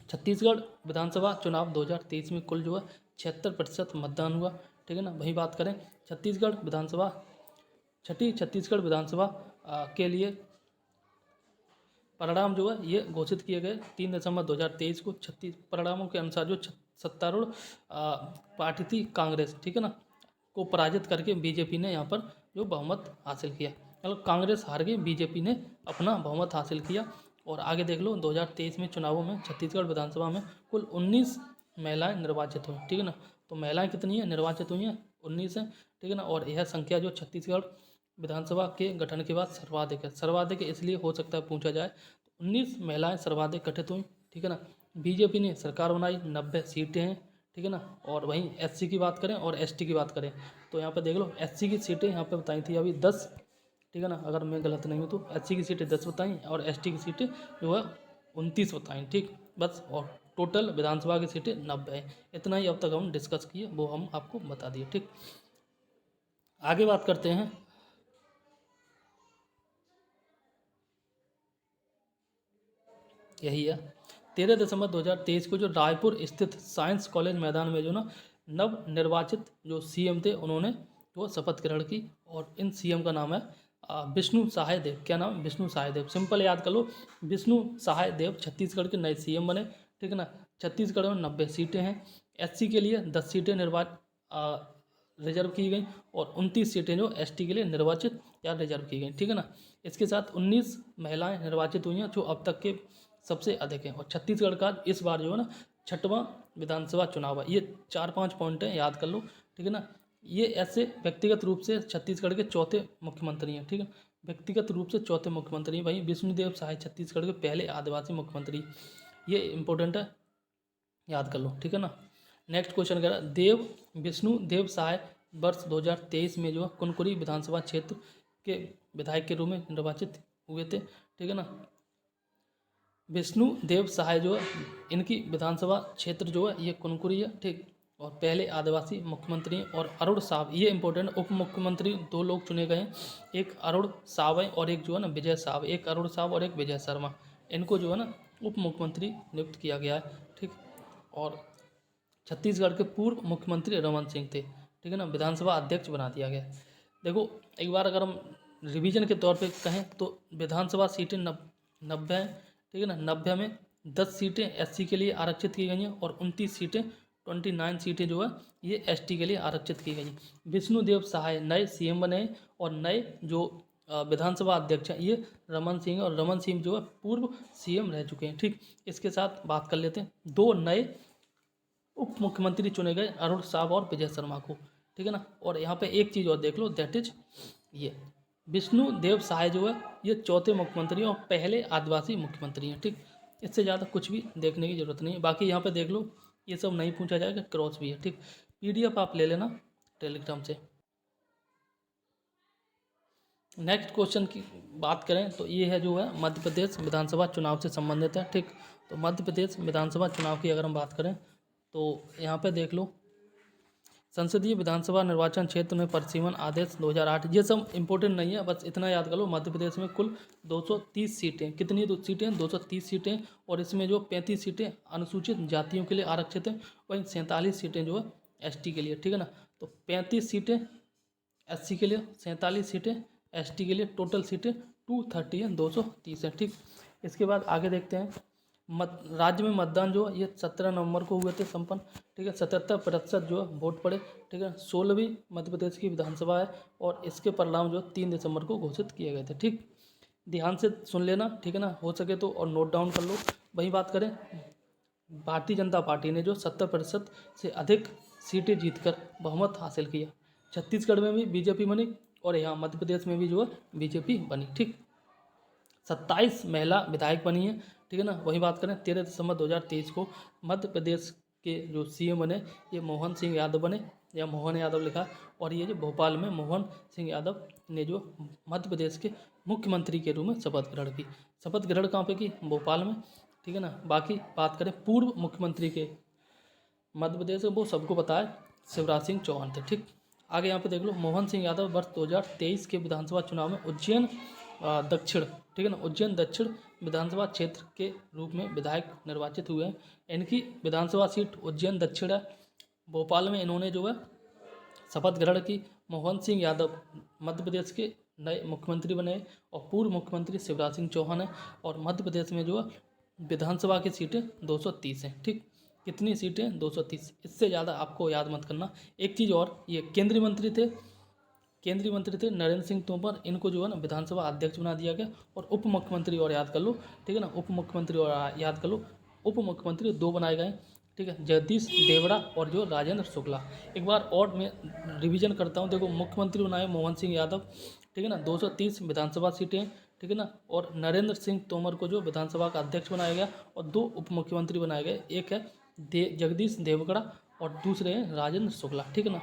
छत्तीसगढ़ विधानसभा चुनाव 2023 में कुल जो है 76% मतदान हुआ, ठीक है ना। वहीं बात करें छत्तीसगढ़ विधानसभा के लिए परिणाम जो है ये घोषित किए गए 3 दिसंबर 2023 को। परिणामों के अनुसार जो सत्तारूढ़ पार्टी थी कांग्रेस, ठीक है ना, को पराजित करके बीजेपी ने यहाँ पर जो बहुमत हासिल किया, मतलब कांग्रेस हार गई, बीजेपी ने अपना बहुमत हासिल किया। और आगे देख लो 2023 में चुनावों में छत्तीसगढ़ विधानसभा में कुल 19 महिलाएं निर्वाचित हुई, ठीक है ना। तो महिलाएं कितनी है निर्वाचित हुई हैं, 19 हैं, ठीक है ना। और यह संख्या जो छत्तीसगढ़ विधानसभा के गठन के बाद सर्वाधिक इसलिए हो सकता है पूछा जाए, तो 19 महिलाएं सर्वाधिक गठित हुई, ठीक है ना। बीजेपी ने सरकार बनाई, 90 सीटें हैं, ठीक है ना। और वहीं एससी की बात करें और एसटी की बात करें तो यहाँ पे देख लो एससी की सीटें यहाँ पे बताई थी अभी 10, ठीक है ना, अगर मैं गलत नहीं हूँ तो एससी की सीटें 10 बताई और एसटी की सीटें जो है 29 बताई, ठीक बस। और टोटल विधानसभा की सीटें 90 हैं। इतना ही अब तक हम डिस्कस किए, वो हम आपको बता दिए, ठीक। आगे बात करते हैं, यही है 13 दिसंबर 2023 को जो रायपुर स्थित साइंस कॉलेज मैदान में जो ना नव निर्वाचित जो सीएम थे उन्होंने वो शपथ ग्रहण की। और इन सीएम का नाम है विष्णु सहाय देव। क्या नाम है, विष्णु सहाय देव, सिंपल याद कर लो, विष्णु सहाय देव छत्तीसगढ़ के नए सीएम बने, ठीक है ना। छत्तीसगढ़ में 90 सीटें हैं, एससी के लिए 10 सीटें रिजर्व की गई और 29 सीटें जो एसटी के लिए निर्वाचित या रिजर्व की गई, ठीक है ना। इसके साथ 19 महिलाएं निर्वाचित हुई हैं, जो अब तक के सबसे अधिक है। और छत्तीसगढ़ का इस बार जो है ना 6वां विधानसभा चुनाव है। ये 4-5 पॉइंट हैं, याद कर लो, ठीक है ना। ये ऐसे व्यक्तिगत रूप से छत्तीसगढ़ के चौथे मुख्यमंत्री हैं, ठीक है, व्यक्तिगत रूप से चौथे मुख्यमंत्री। वहीं विष्णुदेव सहाय छत्तीसगढ़ के पहले आदिवासी मुख्यमंत्री, ये इंपॉर्टेंट है, याद कर लो, ठीक है ना। नेक्स्ट क्वेश्चन कह रहा है देव विष्णु देव सहाय वर्ष 2023 में जो है कुनकुरी विधानसभा क्षेत्र के विधायक के रूप में निर्वाचित हुए थे, ठीक है ना। विष्णु देव सहाय जो है इनकी विधानसभा क्षेत्र जो है ये कुनकुरी है, ठीक। और पहले आदिवासी मुख्यमंत्री हैं। और अरुण साव, ये इंपॉर्टेंट, उप मुख्यमंत्री 2 लोग चुने गए हैं, एक अरुण साव है और एक जो है ना विजय साव, एक अरुण साव और एक विजय शर्मा, इनको जो है ना उप मुख्यमंत्री नियुक्त किया गया है, ठीक। और छत्तीसगढ़ के पूर्व मुख्यमंत्री रमन सिंह थे, ठीक है ना, विधानसभा अध्यक्ष बना दिया गया। देखो एक बार अगर हम रिवीजन के तौर पे कहें तो विधानसभा सीटें 90 हैं, ठीक है ना। 90 में 10 सीटें एससी के लिए आरक्षित की गई हैं और 29 सीटें 29 सीटें जो है ये एसटी के लिए आरक्षित की गई हैं। विष्णुदेव सहाय नए सीएम बने और नए जो विधानसभा अध्यक्ष हैं ये रमन सिंह, और रमन सिंह जो है पूर्व सीएम रह चुके हैं, ठीक। इसके साथ बात कर लेते हैं 2 नए उप मुख्यमंत्री चुने गए, अरुण साव और विजय शर्मा को, ठीक है ना। और यहाँ पे एक चीज़ और देख लो, दैट इज ये विष्णु देव सहाय जो है ये चौथे मुख्यमंत्री और पहले आदिवासी मुख्यमंत्री हैं, ठीक। इससे ज़्यादा कुछ भी देखने की जरूरत नहीं है। बाकी यहाँ पे देख लो ये सब नहीं पूछा जाएगा, क्रॉस भी है, ठीक। PDF आप ले लेना टेलीग्राम से। नेक्स्ट क्वेश्चन की बात करें तो ये है जो है मध्य प्रदेश विधानसभा चुनाव से संबंधित है। ठीक, तो मध्य प्रदेश विधानसभा चुनाव की अगर हम बात करें तो यहाँ पे देख लो, संसदीय विधानसभा निर्वाचन क्षेत्र में परिसीमन आदेश 2008। ये सब इंपॉर्टेंट नहीं है, बस इतना याद कर लो। मध्य प्रदेश में कुल 230 सीटें, कितनी सीटें 230 सीटें, और इसमें जो 35 सीटें अनुसूचित जातियों के लिए आरक्षित हैं, वहीं 47 सीटें जो है ST के लिए। ठीक है ना, तो 35 सीटें SC के लिए, 47 सीटें ST के लिए, टोटल सीटें 230 है, 230 है। ठीक, इसके बाद आगे देखते हैं राज्य में मतदान जो है ये 17 नवंबर को हुए थे संपन्न। ठीक है, 77% जो है वोट पड़े। ठीक है, 16वीं मध्य प्रदेश की विधानसभा है और इसके परिणाम जो 3 दिसंबर को घोषित किए गए थे। ठीक, ध्यान से सुन लेना, ठीक है ना, हो सके तो, और नोट डाउन कर लो। वही बात करें, भारतीय जनता पार्टी ने जो 70% से अधिक सीटें जीतकर बहुमत हासिल किया। छत्तीसगढ़ में भी बीजेपी बनी और यहाँ मध्य प्रदेश में भी जो है बीजेपी बनी। ठीक, 27 महिला विधायक बनी है। ठीक है ना, वही बात करें 13 दिसंबर 2023 को मध्य प्रदेश के जो CM बने ये मोहन सिंह यादव बने, या मोहन यादव लिखा, और ये जो भोपाल में मोहन सिंह यादव ने जो मध्य प्रदेश के मुख्यमंत्री के रूप में शपथ ग्रहण की। शपथ ग्रहण कहाँ पे की? भोपाल में। ठीक है ना, बाकी बात करें पूर्व मुख्यमंत्री के मध्य प्रदेश में, वो सबको पता है, शिवराज सिंह चौहान थे। ठीक, आगे यहाँ पे देख लो, मोहन सिंह यादव वर्ष 2023 के विधानसभा चुनाव में उज्जैन दक्षिण, ठीक है ना, उज्जैन दक्षिण विधानसभा क्षेत्र के रूप में विधायक निर्वाचित हुए हैं। इनकी विधानसभा सीट उज्जैन दक्षिण है। भोपाल में इन्होंने जो है शपथ ग्रहण की। मोहन सिंह यादव मध्य प्रदेश के नए मुख्यमंत्री बने और पूर्व मुख्यमंत्री शिवराज सिंह चौहान है। और मध्य प्रदेश में जो है विधानसभा की सीटें 230 हैं। ठीक, कितनी सीटें? 230। इससे ज़्यादा आपको याद मत करना। एक चीज़ और, ये केंद्रीय मंत्री थे नरेंद्र सिंह तोमर, इनको जो है ना विधानसभा अध्यक्ष बना दिया गया। और उप मुख्यमंत्री और याद कर लो, ठीक है ना, उप मुख्यमंत्री और याद कर लो, उप मुख्यमंत्री 2 बनाए गए। ठीक है, जगदीश देवड़ा और जो राजेंद्र शुक्ला। एक बार और मैं रिवीजन करता हूँ, देखो, मुख्यमंत्री बनाए मोहन सिंह यादव, ठीक है ना, 230 विधानसभा सीटें, ठीक है ना, और नरेंद्र सिंह तोमर को जो विधानसभा का अध्यक्ष बनाया गया, और 2 उप मुख्यमंत्री बनाए गए, एक है जगदीश देवगड़ा और दूसरे हैं राजेंद्र शुक्ला। ठीक है ना,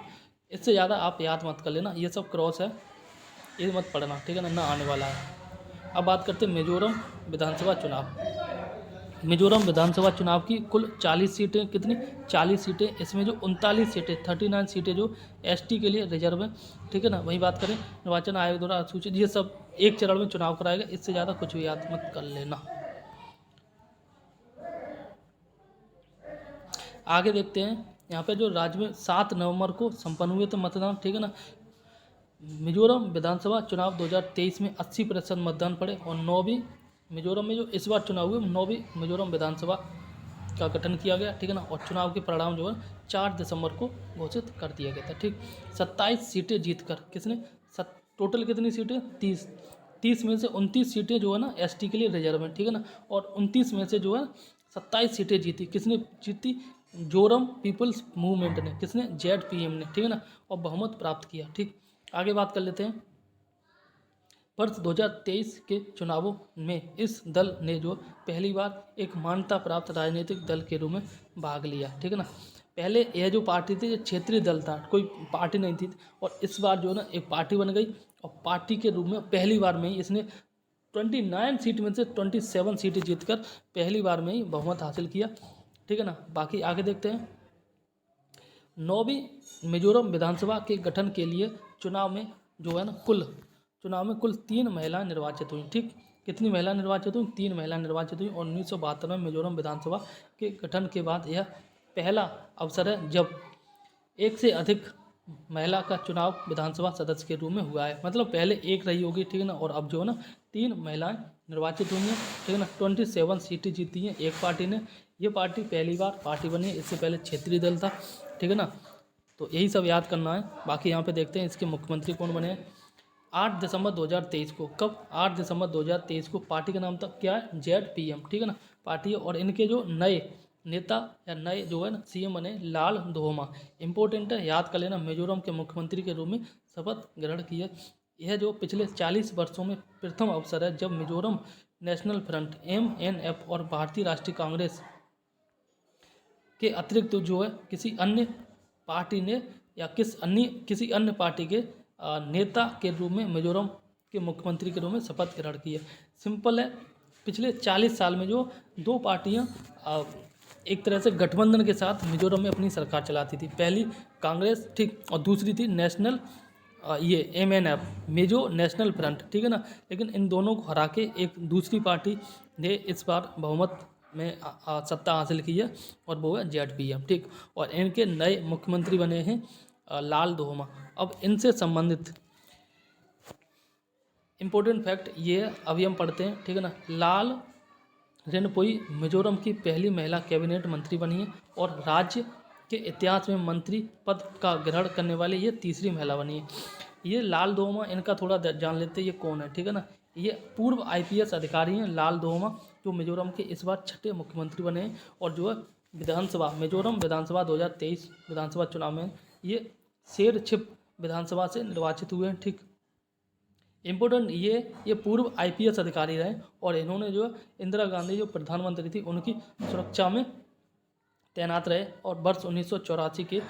इससे ज़्यादा आप याद मत कर लेना, ये सब क्रॉस है, ये मत पढ़ना, ठीक है ना आने वाला है। अब बात करते हैं मिजोरम विधानसभा चुनाव। मिजोरम विधानसभा चुनाव की कुल 40 सीटें, कितनी? 40 सीटें। इसमें जो 39 सीटें, 39 सीटें जो ST के लिए रिजर्व है। ठीक है ना, वही बात करें निर्वाचन आयोग द्वारा सूचित, ये सब एक चरण में चुनाव कराएगा, इससे ज़्यादा कुछ भी याद मत कर लेना। आगे देखते हैं, यहाँ पे जो राज्य में 7 नवंबर को संपन्न हुए थे मतदान। ठीक है ना, मिजोरम विधानसभा चुनाव 2023 में 80% मतदान पड़े और 9वीं मिजोरम में जो इस बार चुनाव हुए 9वीं मिजोरम विधानसभा का गठन किया गया। ठीक है ना, और चुनाव के परिणाम जो है 4 दिसंबर को घोषित कर दिया गया था। ठीक, 27 सीटें जीतकर किसने, टोटल कितनी सीटें? 30 में से 29 सीटें जो है ना ST के लिए रिजर्व है। ठीक है ना, और 29 में से जो है 27 सीटें जीती, किसने जीती? जोरम पीपल्स मूवमेंट ने, किसने? ZPM ने। ठीक है ना, और बहुमत प्राप्त किया। ठीक, आगे बात कर लेते हैं, वर्ष 2023 के चुनावों में इस दल ने जो पहली बार एक मान्यता प्राप्त राजनीतिक दल के रूप में भाग लिया। ठीक है ना, पहले यह जो पार्टी थी, ये क्षेत्रीय दल था, कोई पार्टी नहीं थी, और इस बार जो है ना एक पार्टी बन गई, और पार्टी के रूप में पहली बार में ही इसने 29 सीट में से 27 सीटें जीतकर पहली बार में ही बहुमत हासिल किया। ठीक है ना, बाकी आगे देखते हैं, 9वीं मिजोरम विधानसभा के गठन के लिए चुनाव में जो है ना कुल 3 महिलाएं निर्वाचित हुई। ठीक, कितनी महिला निर्वाचित हुई? 3 महिला निर्वाचित हुई। और 1972 में मिजोरम विधानसभा के गठन के बाद यह पहला अवसर है जब एक से अधिक महिला का चुनाव विधानसभा सदस्य के रूप में हुआ है। मतलब पहले एक रही होगी, ठीक है ना, और अब जो है ना 3 महिलाएं निर्वाचित हुई हैं। ठीक है ना, 27 सीटें जीती हैं एक पार्टी ने। ये पार्टी पहली बार पार्टी बनी है, इससे पहले क्षेत्रीय दल था। ठीक है ना, तो यही सब याद करना है। बाकी यहाँ पे देखते हैं इसके मुख्यमंत्री कौन बने हैं। 8 दिसंबर 2023 को, कब? 8 दिसंबर 2023 को पार्टी का नाम था क्या है? ZPM। ठीक है ना, पार्टी, और इनके जो नए नेता या नए जो है ना CM बने लाल धोमा। इंपॉर्टेंट है, याद कर लेना, मिजोरम के मुख्यमंत्री के रूप में शपथ ग्रहण किया। यह जो पिछले 40 वर्षों में प्रथम अवसर है जब मिजोरम नेशनल फ्रंट MNF और भारतीय राष्ट्रीय कांग्रेस के अतिरिक्त जो है किसी अन्य पार्टी ने या किसी अन्य पार्टी के नेता के रूप में मिजोरम के मुख्यमंत्री के रूप में शपथ ग्रहण की है। सिंपल है, पिछले 40 साल में जो दो पार्टियां एक तरह से गठबंधन के साथ मिजोरम में अपनी सरकार चलाती थी। पहली कांग्रेस, ठीक, और दूसरी थी नेशनल ये MNF, मिजो नेशनल फ्रंट, ठीक है ना। लेकिन इन दोनों को हरा के एक दूसरी पार्टी ने इस बार बहुमत में सत्ता हासिल की है और वो है ZPM, ठीक। और इनके नए मुख्यमंत्री बने हैं लाल दोहमा। अब इनसे संबंधित इम्पोर्टेंट फैक्ट ये अभी हम पढ़ते हैं, ठीक है ना। लाल रेनपोई मिजोरम की पहली महिला कैबिनेट मंत्री बनी है और राज्य के इतिहास में मंत्री पद का ग्रहण करने वाली ये तीसरी महिला बनी है। ये लाल दोहमा, इनका थोड़ा जान लेते हैं ये कौन है, ठीक है ना। ये पूर्व IPS अधिकारी हैं लाल दोहमा, जो मिजोरम के इस बार छठे मुख्यमंत्री बने हैं और जो है विधानसभा, मिजोरम विधानसभा 2023 विधानसभा चुनाव में ये शेरछिप विधानसभा से निर्वाचित हुए हैं, ठीक। इम्पोर्टेंट ये पूर्व IPS अधिकारी रहे और इन्होंने जो इंदिरा गांधी जो प्रधानमंत्री थी उनकी सुरक्षा में तैनात रहे। और वर्ष 1984 के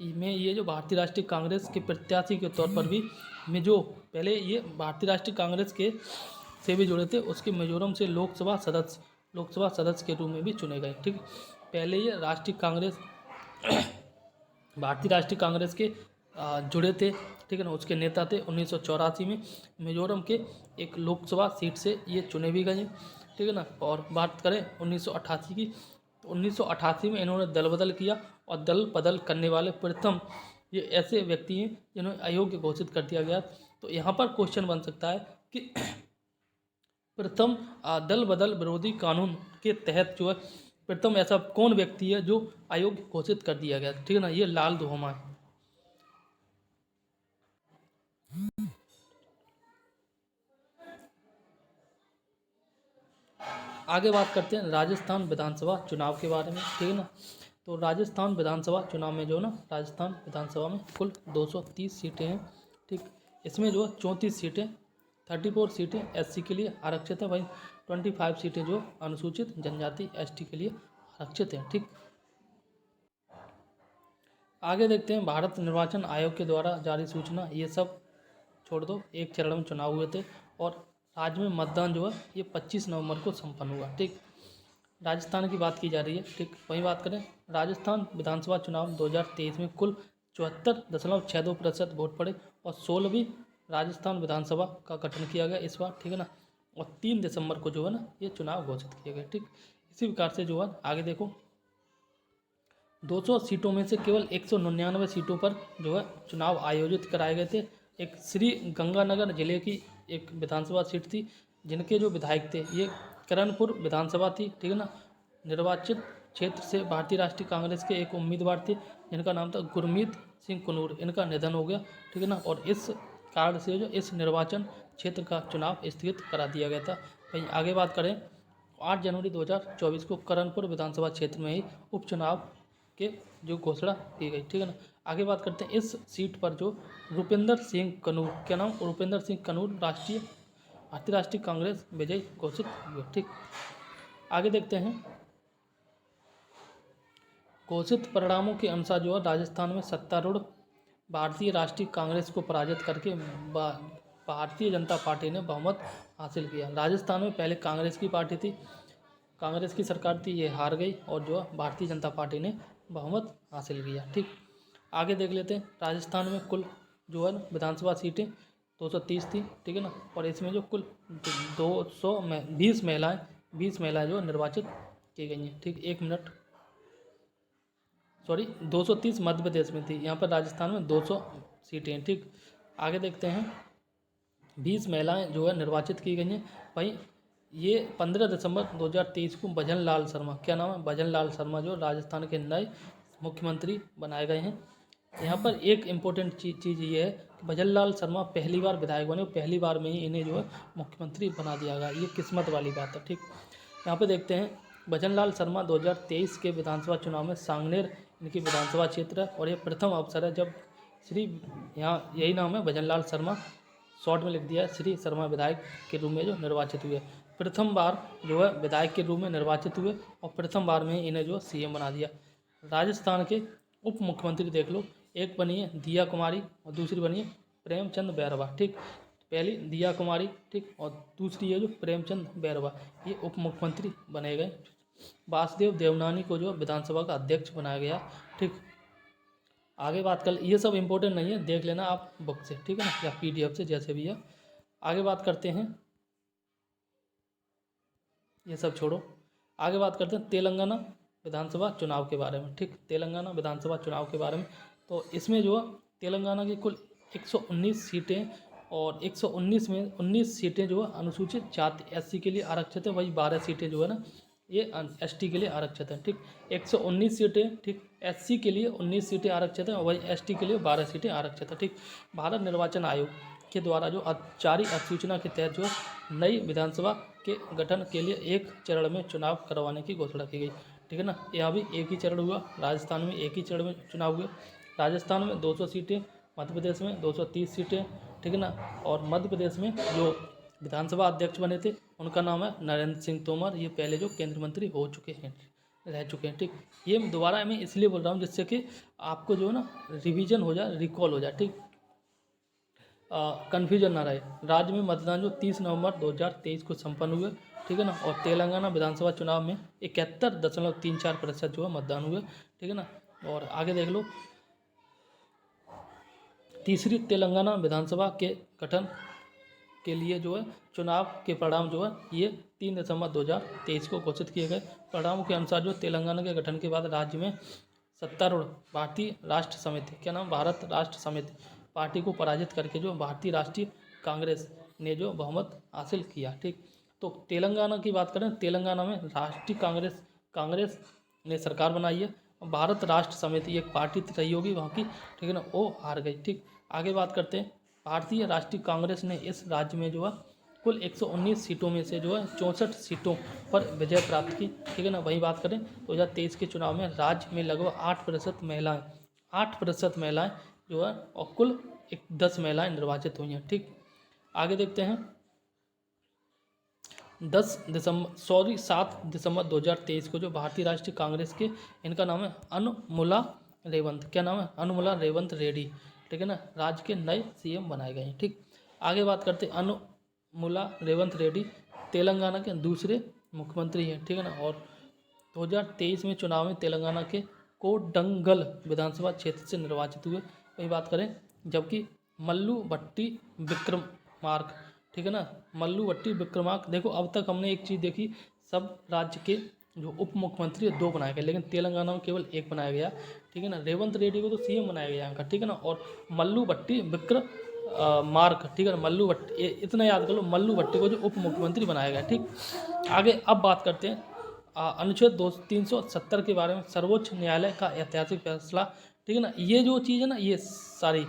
में ये जो भारतीय राष्ट्रीय कांग्रेस के प्रत्याशी के तौर पर भी पहले ये भारतीय राष्ट्रीय कांग्रेस के से भी जुड़े थे, उसके मिजोरम से लोकसभा सदस्य के रूप में भी चुने गए, ठीक। पहले ये भारतीय राष्ट्रीय कांग्रेस के जुड़े थे, ठीक है ना, उसके नेता थे। 1984 में मिजोरम के एक लोकसभा सीट से ये चुने भी गए, ठीक है ना। और बात करें 1988 की, तो 1988 में इन्होंने दल बदल किया और दल बदल करने वाले प्रथम ये ऐसे व्यक्ति हैं जिन्हें अयोग्य घोषित कर दिया गया। तो यहाँ पर क्वेश्चन बन सकता है कि प्रथम दल बदल विरोधी कानून के तहत जो है प्रथम ऐसा कौन व्यक्ति है जो अयोग्य घोषित कर दिया गया, ठीक है ना। ये लाल दोहमा है। आगे बात करते हैं राजस्थान विधानसभा चुनाव के बारे में, ठीक है ना। तो राजस्थान विधानसभा चुनाव में जो ना राजस्थान विधानसभा में कुल 230 सीटें हैं, ठीक। इसमें जो 34 सीटें 34 सीटें SC के लिए आरक्षित है, वहीं 25 सीटें जो अनुसूचित जनजाति ST के लिए आरक्षित हैं, ठीक। आगे देखते हैं भारत निर्वाचन आयोग के द्वारा जारी सूचना, ये सब छोड़ दो। एक चरण में चुनाव हुए थे और राज्य में मतदान जो है ये 25 नवंबर को संपन्न हुआ, ठीक। राजस्थान की बात की जा रही है, ठीक। वहीं बात करें राजस्थान विधानसभा चुनाव 2023 में कुल 74.62% वोट पड़े और 16वीं राजस्थान विधानसभा का गठन किया गया इस बार, ठीक है ना। और 3 दिसंबर को जो है ना ये चुनाव घोषित किए गए, ठीक। इसी प्रकार से जो है आगे देखो 200 सीटों में से केवल 199 सीटों पर जो है चुनाव आयोजित कराए गए थे। एक श्री गंगानगर जिले की एक विधानसभा सीट थी जिनके जो विधायक थे ये करणपुर विधानसभा थी, ठीक है ना। निर्वाचित क्षेत्र से भारतीय राष्ट्रीय कांग्रेस के एक उम्मीदवार थे जिनका नाम था गुरमीत सिंह कुनूर, इनका निधन हो गया, ठीक है ना। और इस कारण से जो इस निर्वाचन क्षेत्र का चुनाव स्थगित करा दिया गया था। वहीं आगे बात करें 8 जनवरी 2024 को करणपुर विधानसभा क्षेत्र में ही उपचुनाव के जो घोषणा की गई, ठीक है ना। आगे बात करते हैं इस सीट पर जो रूपेंद्र सिंह कनूर, क्या नाम, रूपेंद्र सिंह कनूर भारतीय राष्ट्रीय कांग्रेस विजयी घोषित हुए, ठीक। आगे देखते हैं घोषित परिणामों के अनुसार जो है राजस्थान में सत्तारूढ़ भारतीय राष्ट्रीय कांग्रेस को पराजित करके भारतीय जनता पार्टी ने बहुमत हासिल किया। राजस्थान में पहले कांग्रेस की पार्टी थी, कांग्रेस की सरकार थी, ये हार गई और जो है भारतीय जनता पार्टी ने बहुमत हासिल किया, ठीक। आगे देख लेते हैं राजस्थान में कुल जो है विधानसभा सीटें 230 थी, ठीक है ना। और इसमें जो कुल 20 महिलाएं जो निर्वाचित की गई हैं, ठीक। 230 मध्य प्रदेश में थी, यहाँ पर राजस्थान में 200 सीटें हैं, ठीक। आगे देखते हैं 20 महिलाएं जो है निर्वाचित की गई हैं। वहीं ये 15 दिसंबर 2023 को भजन लाल शर्मा, क्या नाम है, भजन लाल शर्मा जो राजस्थान के नए मुख्यमंत्री बनाए गए हैं। यहाँ पर एक इम्पोर्टेंट चीज़ ये है कि भजन लाल शर्मा पहली बार विधायक बने, पहली बार में ही इन्हें जो है मुख्यमंत्री बना दिया गया, ये किस्मत वाली बात है, ठीक। यहाँ पर देखते हैं भजन लाल शर्मा 2023 के विधानसभा चुनाव में सांगनेर इनकी विधानसभा क्षेत्र है और ये प्रथम अवसर है जब यहाँ यही नाम है भजन लाल शर्मा, शॉर्ट में लिख दिया है, श्री शर्मा विधायक के रूप में जो निर्वाचित हुए, प्रथम बार जो है विधायक के रूप में निर्वाचित हुए और प्रथम बार में इन्हें जो CM बना दिया। राजस्थान के उप मुख्यमंत्री देख लो, एक बनी है दिया कुमारी और दूसरी बनी है प्रेमचंद बैरवा। ठीक, पहली दिया कुमारी, ठीक, और दूसरी है जो प्रेमचंद बैरवा, ये उप मुख्यमंत्री बने गए। वासुदेव देवनानी को जो विधानसभा का अध्यक्ष बनाया गया। ठीक, आगे बात कर, ये सब इंपॉर्टेंट नहीं है, देख लेना आप बुक से, ठीक है ना, या PDF से, जैसे भी है। आगे बात करते हैं, ये सब छोड़ो, आगे बात करते हैं तेलंगाना विधानसभा चुनाव के बारे में। ठीक, तेलंगाना विधानसभा चुनाव के बारे में, तो इसमें जो है तेलंगाना की कुल 119 सीटें, और 119 में 19 सीटें जो है अनुसूचित जाति SC के लिए आरक्षित है, वही 12 सीटें जो है ना ये ST के लिए आरक्षित है। ठीक, 119 सीटें, ठीक, SC के लिए 19 सीटें आरक्षित है, और वही ST के लिए 12 सीटें आरक्षित है। ठीक, भारत निर्वाचन आयोग के द्वारा जो जारी अधिसूचना के तहत जो नई विधानसभा के गठन के लिए एक चरण में चुनाव करवाने की घोषणा की गई। ठीक है ना, यहाँ भी एक ही चरण हुआ, राजस्थान में एक ही चरण में चुनाव हुए। राजस्थान में 200 सीटें, मध्य प्रदेश में 230 सीटें, ठीक है ना, और मध्य प्रदेश में जो विधानसभा अध्यक्ष बने थे उनका नाम है नरेंद्र सिंह तोमर, ये पहले जो केंद्रीय मंत्री हो चुके हैं, रह चुके हैं। ठीक, ये दोबारा मैं इसलिए बोल रहा हूँ जिससे कि आपको जो है ना रिवीजन हो जाए, रिकॉल हो जाए। ठीक, कन्फ्यूजन ना रहे। राज्य में मतदान जो 30 नवंबर 2023 को संपन्न हुए। ठीक है ना, और तेलंगाना विधानसभा चुनाव में 71.34% जो है मतदान हुए। ठीक है ना, और आगे देख लो, तीसरी तेलंगाना विधानसभा के गठन के लिए जो है चुनाव के परिणाम जो है ये 3 दिसंबर 2023 को घोषित किए गए। परिणामों के अनुसार जो तेलंगाना के गठन के बाद राज्य में सत्तारूढ़ भारतीय राष्ट्र समिति, क्या नाम, भारत राष्ट्र समिति पार्टी को पराजित करके जो भारतीय राष्ट्रीय कांग्रेस ने जो बहुमत हासिल किया। ठीक, तो तेलंगाना की बात करें, तेलंगाना में राष्ट्रीय कांग्रेस ने सरकार बनाई है। भारत राष्ट्र समिति एक पार्टी रही होगी वहाँ की, ठीक है ना, वो हार गई। ठीक, आगे बात करते हैं, भारतीय राष्ट्रीय कांग्रेस ने इस राज्य में जो है कुल 119 सीटों में से जो है 64 सीटों पर विजय प्राप्त की। ठीक है ना, वही बात करें 2023 के चुनाव में राज्य में लगभग 8% महिलाएं, 8% महिलाएं जो है, और कुल 10 महिलाएं निर्वाचित हुई हैं। ठीक, आगे देखते हैं, 7 दिसंबर 2023 को जो भारतीय राष्ट्रीय कांग्रेस के, इनका नाम है अनुमुला रेवंत, क्या नाम है, अनुमुला रेवंत रेड्डी, ठीक है ना, राज्य के नए CM बनाए गए हैं। ठीक, आगे बात करते हैं, अनुमुला रेवंत रेड्डी तेलंगाना के दूसरे मुख्यमंत्री हैं। ठीक है ना, और 2023 में चुनाव में तेलंगाना के कोडंगल विधानसभा क्षेत्र से निर्वाचित हुए। वही बात करें, जबकि मल्लू भट्टी विक्रमार्क, ठीक है ना, मल्लू भट्टी विक्रमार्क, देखो अब तक हमने एक चीज़ देखी, सब राज्य के जो उप मुख्यमंत्री 2 बनाए गए, लेकिन तेलंगाना में केवल 1 बनाया गया। ठीक है ना, रेवंत रेड्डी को तो CM बनाया गया यहाँ का। ठीक है ना, और मल्लू भट्टी विक्रमार्क, ठीक है ना, मल्लू भट्टी, इतना याद कर लो, मल्लू भट्टी को जो उप मुख्यमंत्री बनाया गया। ठीक, आगे अब बात करते हैं अनुच्छेद 370 के बारे में, सर्वोच्च न्यायालय का ऐतिहासिक फैसला। ठीक है ना, ये जो चीज़ है ना, ये सारी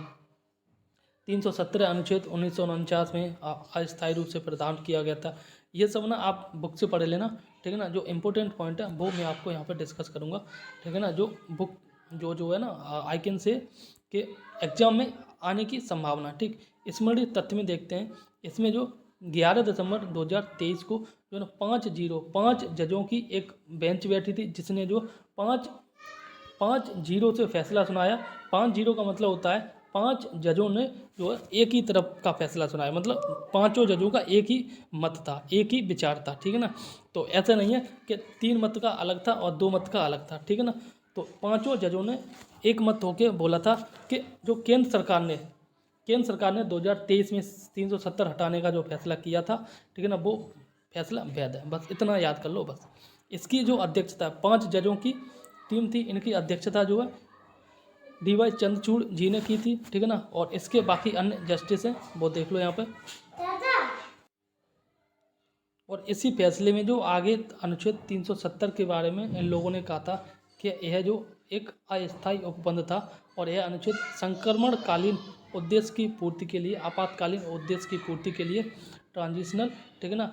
370 अनुच्छेद 1949 में अस्थायी रूप से प्रदान किया गया था। ये सब ना आप बुक से पढ़ लेना। ठीक है ना, जो इम्पोर्टेंट पॉइंट है वो मैं आपको यहाँ पे डिस्कस करूँगा। ठीक है ना, जो बुक जो है ना, आई कैन से कि एग्जाम में आने की संभावना। ठीक, स्मृति तथ्य में देखते हैं, इसमें जो 11 दिसंबर 2023 को जो ना 5 जजों की एक बेंच बैठी थी, जिसने जो 5-0 से फैसला सुनाया। 5-0 का मतलब होता है 5 जजों ने जो है एक ही तरफ का फैसला सुनाया, मतलब 5 जजों का एक ही मत था, एक ही विचार था। ठीक है ना, तो ऐसा नहीं है कि 3 मत का अलग था और 2 मत का अलग था। ठीक है ना, तो 5 जजों ने एक मत होकर बोला था कि जो केंद्र सरकार ने 2023 में 370 हटाने का जो फैसला किया था, ठीक है ना, वो फैसला वैध है। बस इतना याद कर लो। बस इसकी जो अध्यक्षता 5 जजों की टीम थी, इनकी अध्यक्षता जो है DY चंद्रचूड़ जी ने की थी। ठीक है ना, और इसके बाकी अन्य जस्टिस हैं वो देख लो यहाँ पे। और इसी फैसले में जो आगे अनुच्छेद 370 के बारे में इन लोगों ने कहा था कि यह जो एक अस्थायी उपबंध था, और यह अनुच्छेद संक्रमणकालीन उद्देश्य की पूर्ति के लिए, आपातकालीन उद्देश्य की पूर्ति के लिए, ट्रांजिशनल, ठीक है ना,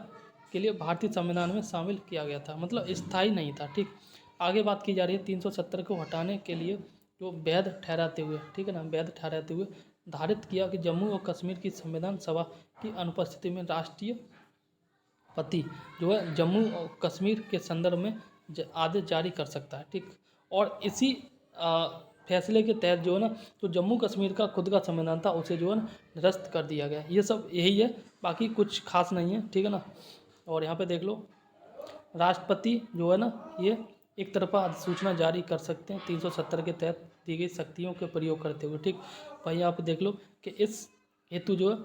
के लिए भारतीय संविधान में शामिल किया गया था, मतलब स्थायी नहीं था। ठीक, आगे बात की जा रही है 370 को हटाने के लिए जो वैध ठहराते हुए, ठीक है ना, वैध ठहराते हुए धारित किया कि जम्मू और कश्मीर की संविधान सभा की अनुपस्थिति में राष्ट्रपति जो है जम्मू और कश्मीर के संदर्भ में आदेश जारी कर सकता है। ठीक, और इसी फैसले के तहत जो है ना, तो जम्मू कश्मीर का खुद का संविधान था उसे जो है ना निरस्त कर दिया गया। ये सब यही है, बाकी कुछ खास नहीं है, ठीक है ना। और यहाँ पे देख लो, राष्ट्रपति जो है ना ये एक तरफा अधिसूचना जारी कर सकते हैं 370 के तहत दी गई शक्तियों के प्रयोग करते हुए, ठीक। भाई यहाँ पे देख लो कि इस हेतु जो है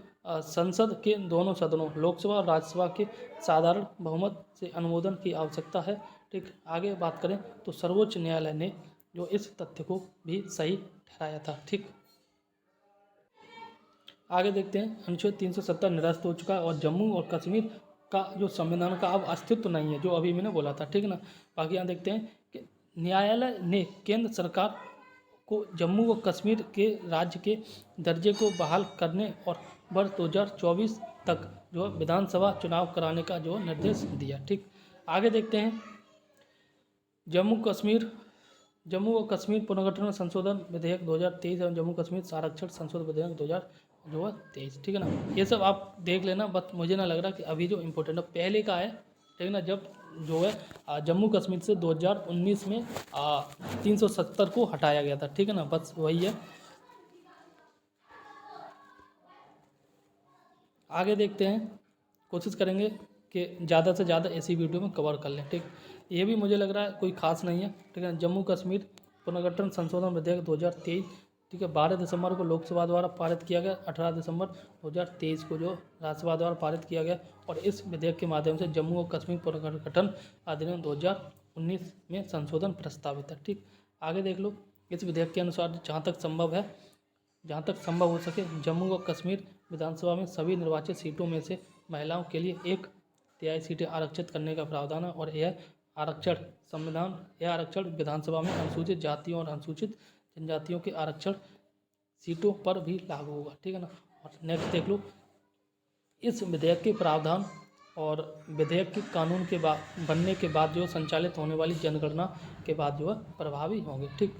संसद के दोनों सदनों लोकसभा और राज्यसभा के साधारण बहुमत से अनुमोदन की आवश्यकता है, ठीक। आगे बात करें तो सर्वोच्च न्यायालय ने जो इस तथ्य को भी सही ठहराया था, ठीक। आगे देखते हैं, अनुच्छेद 370 निरस्त हो चुका है और जम्मू और कश्मीर का जो संविधान का अब अस्तित्व नहीं है, जो अभी मैंने बोला था, ठीक है ना। बाकी यहाँ देखते हैं कि न्यायालय ने केंद्र सरकार को जम्मू व कश्मीर के राज्य के दर्जे को बहाल करने और वर्ष 2024 तक जो है विधानसभा चुनाव कराने का जो निर्देश दिया, ठीक। आगे देखते हैं, जम्मू व कश्मीर पुनर्गठन संशोधन विधेयक 2023 एवं जम्मू कश्मीर आरक्षण संशोधन विधेयक 2023, ठीक है ना। ये सब आप देख लेना, बस मुझे ना लग रहा कि अभी जो इम्पोर्टेंट है पहले का है, ठीक है ना, जब जो है जम्मू कश्मीर से 2019 में 370 को हटाया गया था, ठीक है ना, बस वही है। आगे देखते हैं, कोशिश करेंगे कि ज़्यादा से ज़्यादा ऐसी वीडियो में कवर कर लें, ठीक। ये भी मुझे लग रहा है कोई खास नहीं है, ठीक है। जम्मू कश्मीर पुनर्गठन संशोधन विधेयक 2023, ठीक है, 12 दिसंबर को लोकसभा द्वारा पारित किया गया, 18 दिसंबर 2023 को जो राज्यसभा द्वारा पारित किया गया और इस विधेयक के माध्यम से जम्मू और कश्मीर पुनर्गठन अधिनियम 2019 में संशोधन प्रस्तावित है, ठीक। आगे देख लो, इस विधेयक के अनुसार जहाँ तक संभव हो सके जम्मू व कश्मीर विधानसभा में सभी निर्वाचित सीटों में से महिलाओं के लिए 1/3 सीटें आरक्षित करने का प्रावधान है और यह आरक्षण विधानसभा में अनुसूचित जातियों और अनुसूचित जनजातियों के आरक्षण सीटों पर भी लागू होगा, ठीक है ना। और नेक्स्ट देख लो, इस विधेयक के प्रावधान और विधेयक के कानून के बाद बनने के बाद जो संचालित होने वाली जनगणना के बाद जो है प्रभावी होंगे, ठीक।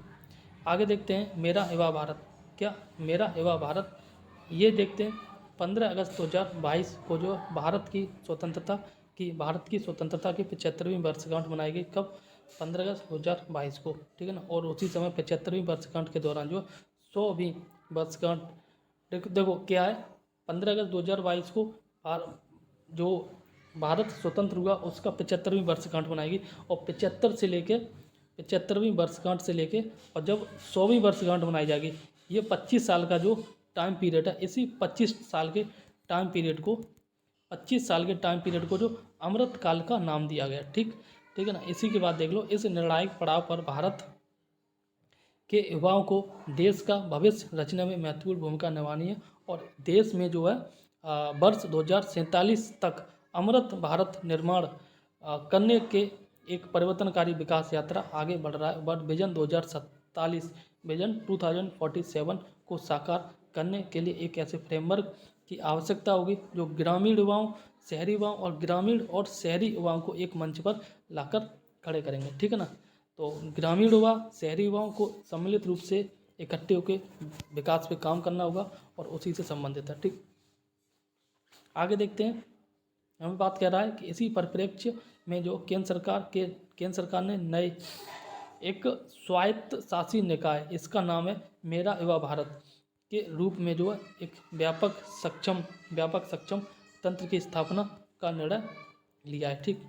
आगे देखते हैं, मेरा युवा भारत। क्या मेरा युवा भारत, ये देखते हैं 15 अगस्त 2022 को जो भारत की स्वतंत्रता की 75वीं वर्षगांठ मनाई गई। कब? 15 अगस्त 2022 को, ठीक है ना। और उसी समय 75वीं वर्षगांठ के दौरान जो 100वीं वर्षगांठ, देखो क्या है, 15 अगस्त 2022 को जो भारत स्वतंत्र हुआ उसका 75वीं वर्षगांठ मनाई गई और 75वीं वर्षगांठ से लेके और जब 100वीं वर्षगांठ मनाई जाएगी, ये 25 साल का जो टाइम पीरियड है, इसी 25 साल के टाइम पीरियड को जो अमृत काल का नाम दिया गया, ठीक है ना। इसी के बाद देख लो, इस निर्णायक पड़ाव पर भारत के युवाओं को देश का भविष्य रचने में महत्वपूर्ण भूमिका निभानी है और देश में जो है वर्ष 2047 तक अमृत भारत निर्माण करने के एक परिवर्तनकारी विकास यात्रा आगे बढ़ रहा है। बट विजन 2047 को साकार करने के लिए एक ऐसे फ्रेमवर्क की आवश्यकता होगी जो ग्रामीण युवाओं, शहरी युवाओं और ग्रामीण और शहरी युवाओं को एक मंच पर लाकर खड़े करेंगे, ठीक है ना। तो ग्रामीण युवा, शहरी युवाओं को सम्मिलित रूप से इकट्ठे होकर विकास पे काम करना होगा और उसी से संबंधित है, ठीक। आगे देखते हैं, हमें बात कर रहा है कि इसी परिप्रेक्ष्य में जो केंद्र सरकार ने नए एक स्वायत्त शासी निकाय, इसका नाम है मेरा युवा भारत के रूप में जो है एक व्यापक सक्षम तंत्र की स्थापना का निर्णय लिया है, ठीक।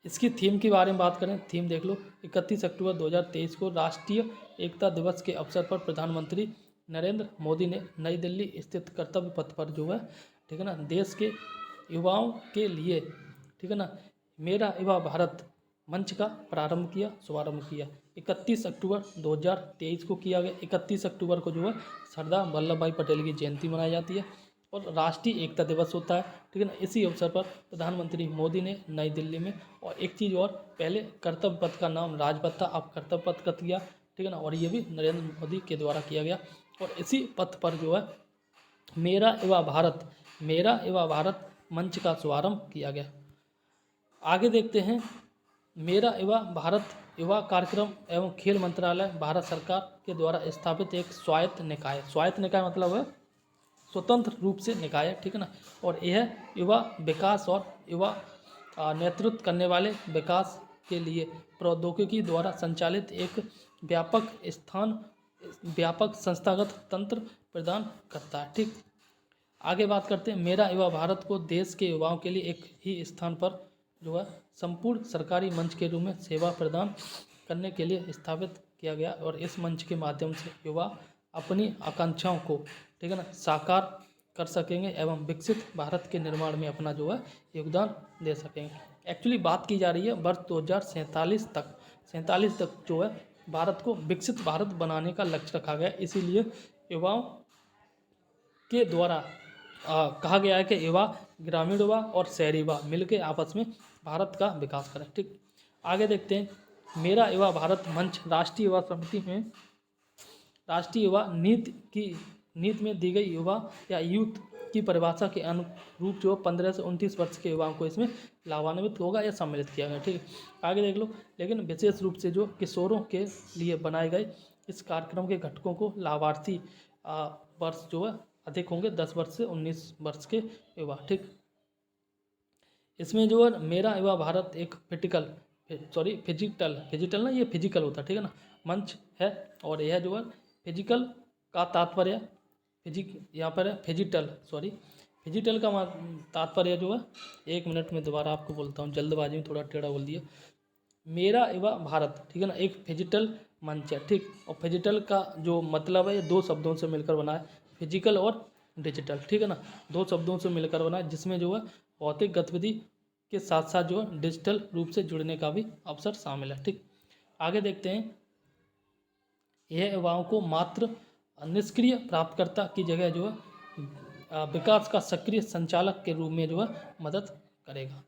इसकी थीम के बारे में बात करें, थीम देख लो, 31 अक्टूबर 2023 को राष्ट्रीय एकता दिवस के अवसर पर प्रधानमंत्री नरेंद्र मोदी ने नई दिल्ली स्थित कर्तव्य पथ पर जो है, ठीक है ना, देश के युवाओं के लिए, ठीक है ना, मेरा युवा भारत मंच का शुभारंभ किया। 31 अक्टूबर 2023 को किया गया। 31 अक्टूबर को जो है सरदार वल्लभ भाई पटेल की जयंती मनाई जाती है और राष्ट्रीय एकता दिवस होता है, ठीक है ना। इसी अवसर पर प्रधानमंत्री मोदी ने नई दिल्ली में, और एक चीज़ और, पहले कर्तव्य पथ का नाम राजपथ था, अब कर्तव्य पथ कर दिया, ठीक है ना, और ये भी नरेंद्र मोदी के द्वारा किया गया और इसी पथ पर जो है मेरा युवा भारत मंच का शुभारंभ किया गया। आगे देखते हैं, मेरा युवा भारत युवा कार्यक्रम एवं खेल मंत्रालय भारत सरकार के द्वारा स्थापित एक स्वायत्त निकाय मतलब है स्वतंत्र रूप से निकाय है, ठीक है ना। और यह युवा विकास और युवा नेतृत्व करने वाले विकास के लिए प्रौद्योगिकी द्वारा संचालित एक व्यापक संस्थागत तंत्र प्रदान करता है। ठीक, आगे बात करते हैं। मेरा युवा भारत को देश के युवाओं के लिए एक ही स्थान पर जो है संपूर्ण सरकारी मंच के रूप में सेवा प्रदान करने के लिए स्थापित किया गया और इस मंच के माध्यम से युवा अपनी आकांक्षाओं को, ठीक है ना, साकार कर सकेंगे एवं विकसित भारत के निर्माण में अपना जो है योगदान दे सकेंगे। एक्चुअली बात की जा रही है वर्ष 2047 तक जो है भारत को विकसित भारत बनाने का लक्ष्य रखा गया। इसीलिए युवाओं के द्वारा कहा गया है कि युवा, ग्रामीण युवा और शहरी युवा मिलकर आपस में भारत का विकास करें। ठीक, आगे देखते हैं। मेरा युवा भारत मंच राष्ट्रीय युवा समिति में राष्ट्रीय युवा नीति में दी गई युवा या यूथ की परिभाषा के अनुरूप जो 15 से 29 वर्ष के युवाओं को इसमें लाभान्वित होगा या सम्मिलित किया गया। ठीक, आगे देख लो। लेकिन विशेष रूप से जो किशोरों के लिए बनाए गए इस कार्यक्रम के घटकों को लाभार्थी वर्ष जो है अधिक होंगे, 10 वर्ष से 19 वर्ष के युवा। ठीक, इसमें जो है मेरा युवा भारत एक फिजिकल ना, ये फिजिकल होता है, ठीक है ना, मंच है। और यह जो है फिजिकल का तात्पर्य यहाँ पर है फिजिटल का तात्पर्य जो है, 1 मिनट में दोबारा आपको बोलता हूँ, जल्दबाजी में थोड़ा टेढ़ा बोल दिया। मेरा युवा भारत, ठीक है ना, एक फिजिटल मंच है। ठीक, और फिजिटल का जो मतलब है ये 2 शब्दों से मिलकर बना है, फिजिकल और डिजिटल। ठीक है ना, 2 शब्दों से मिलकर बना है, जिसमें जो है भौतिक गतिविधि के साथ साथ जो है डिजिटल रूप से जुड़ने का भी अवसर शामिल है। ठीक, आगे देखते हैं। यह युवाओं को मात्र निष्क्रिय प्राप्तकर्ता की जगह जो है विकास का सक्रिय संचालक के रूप में जो है मदद करेगा।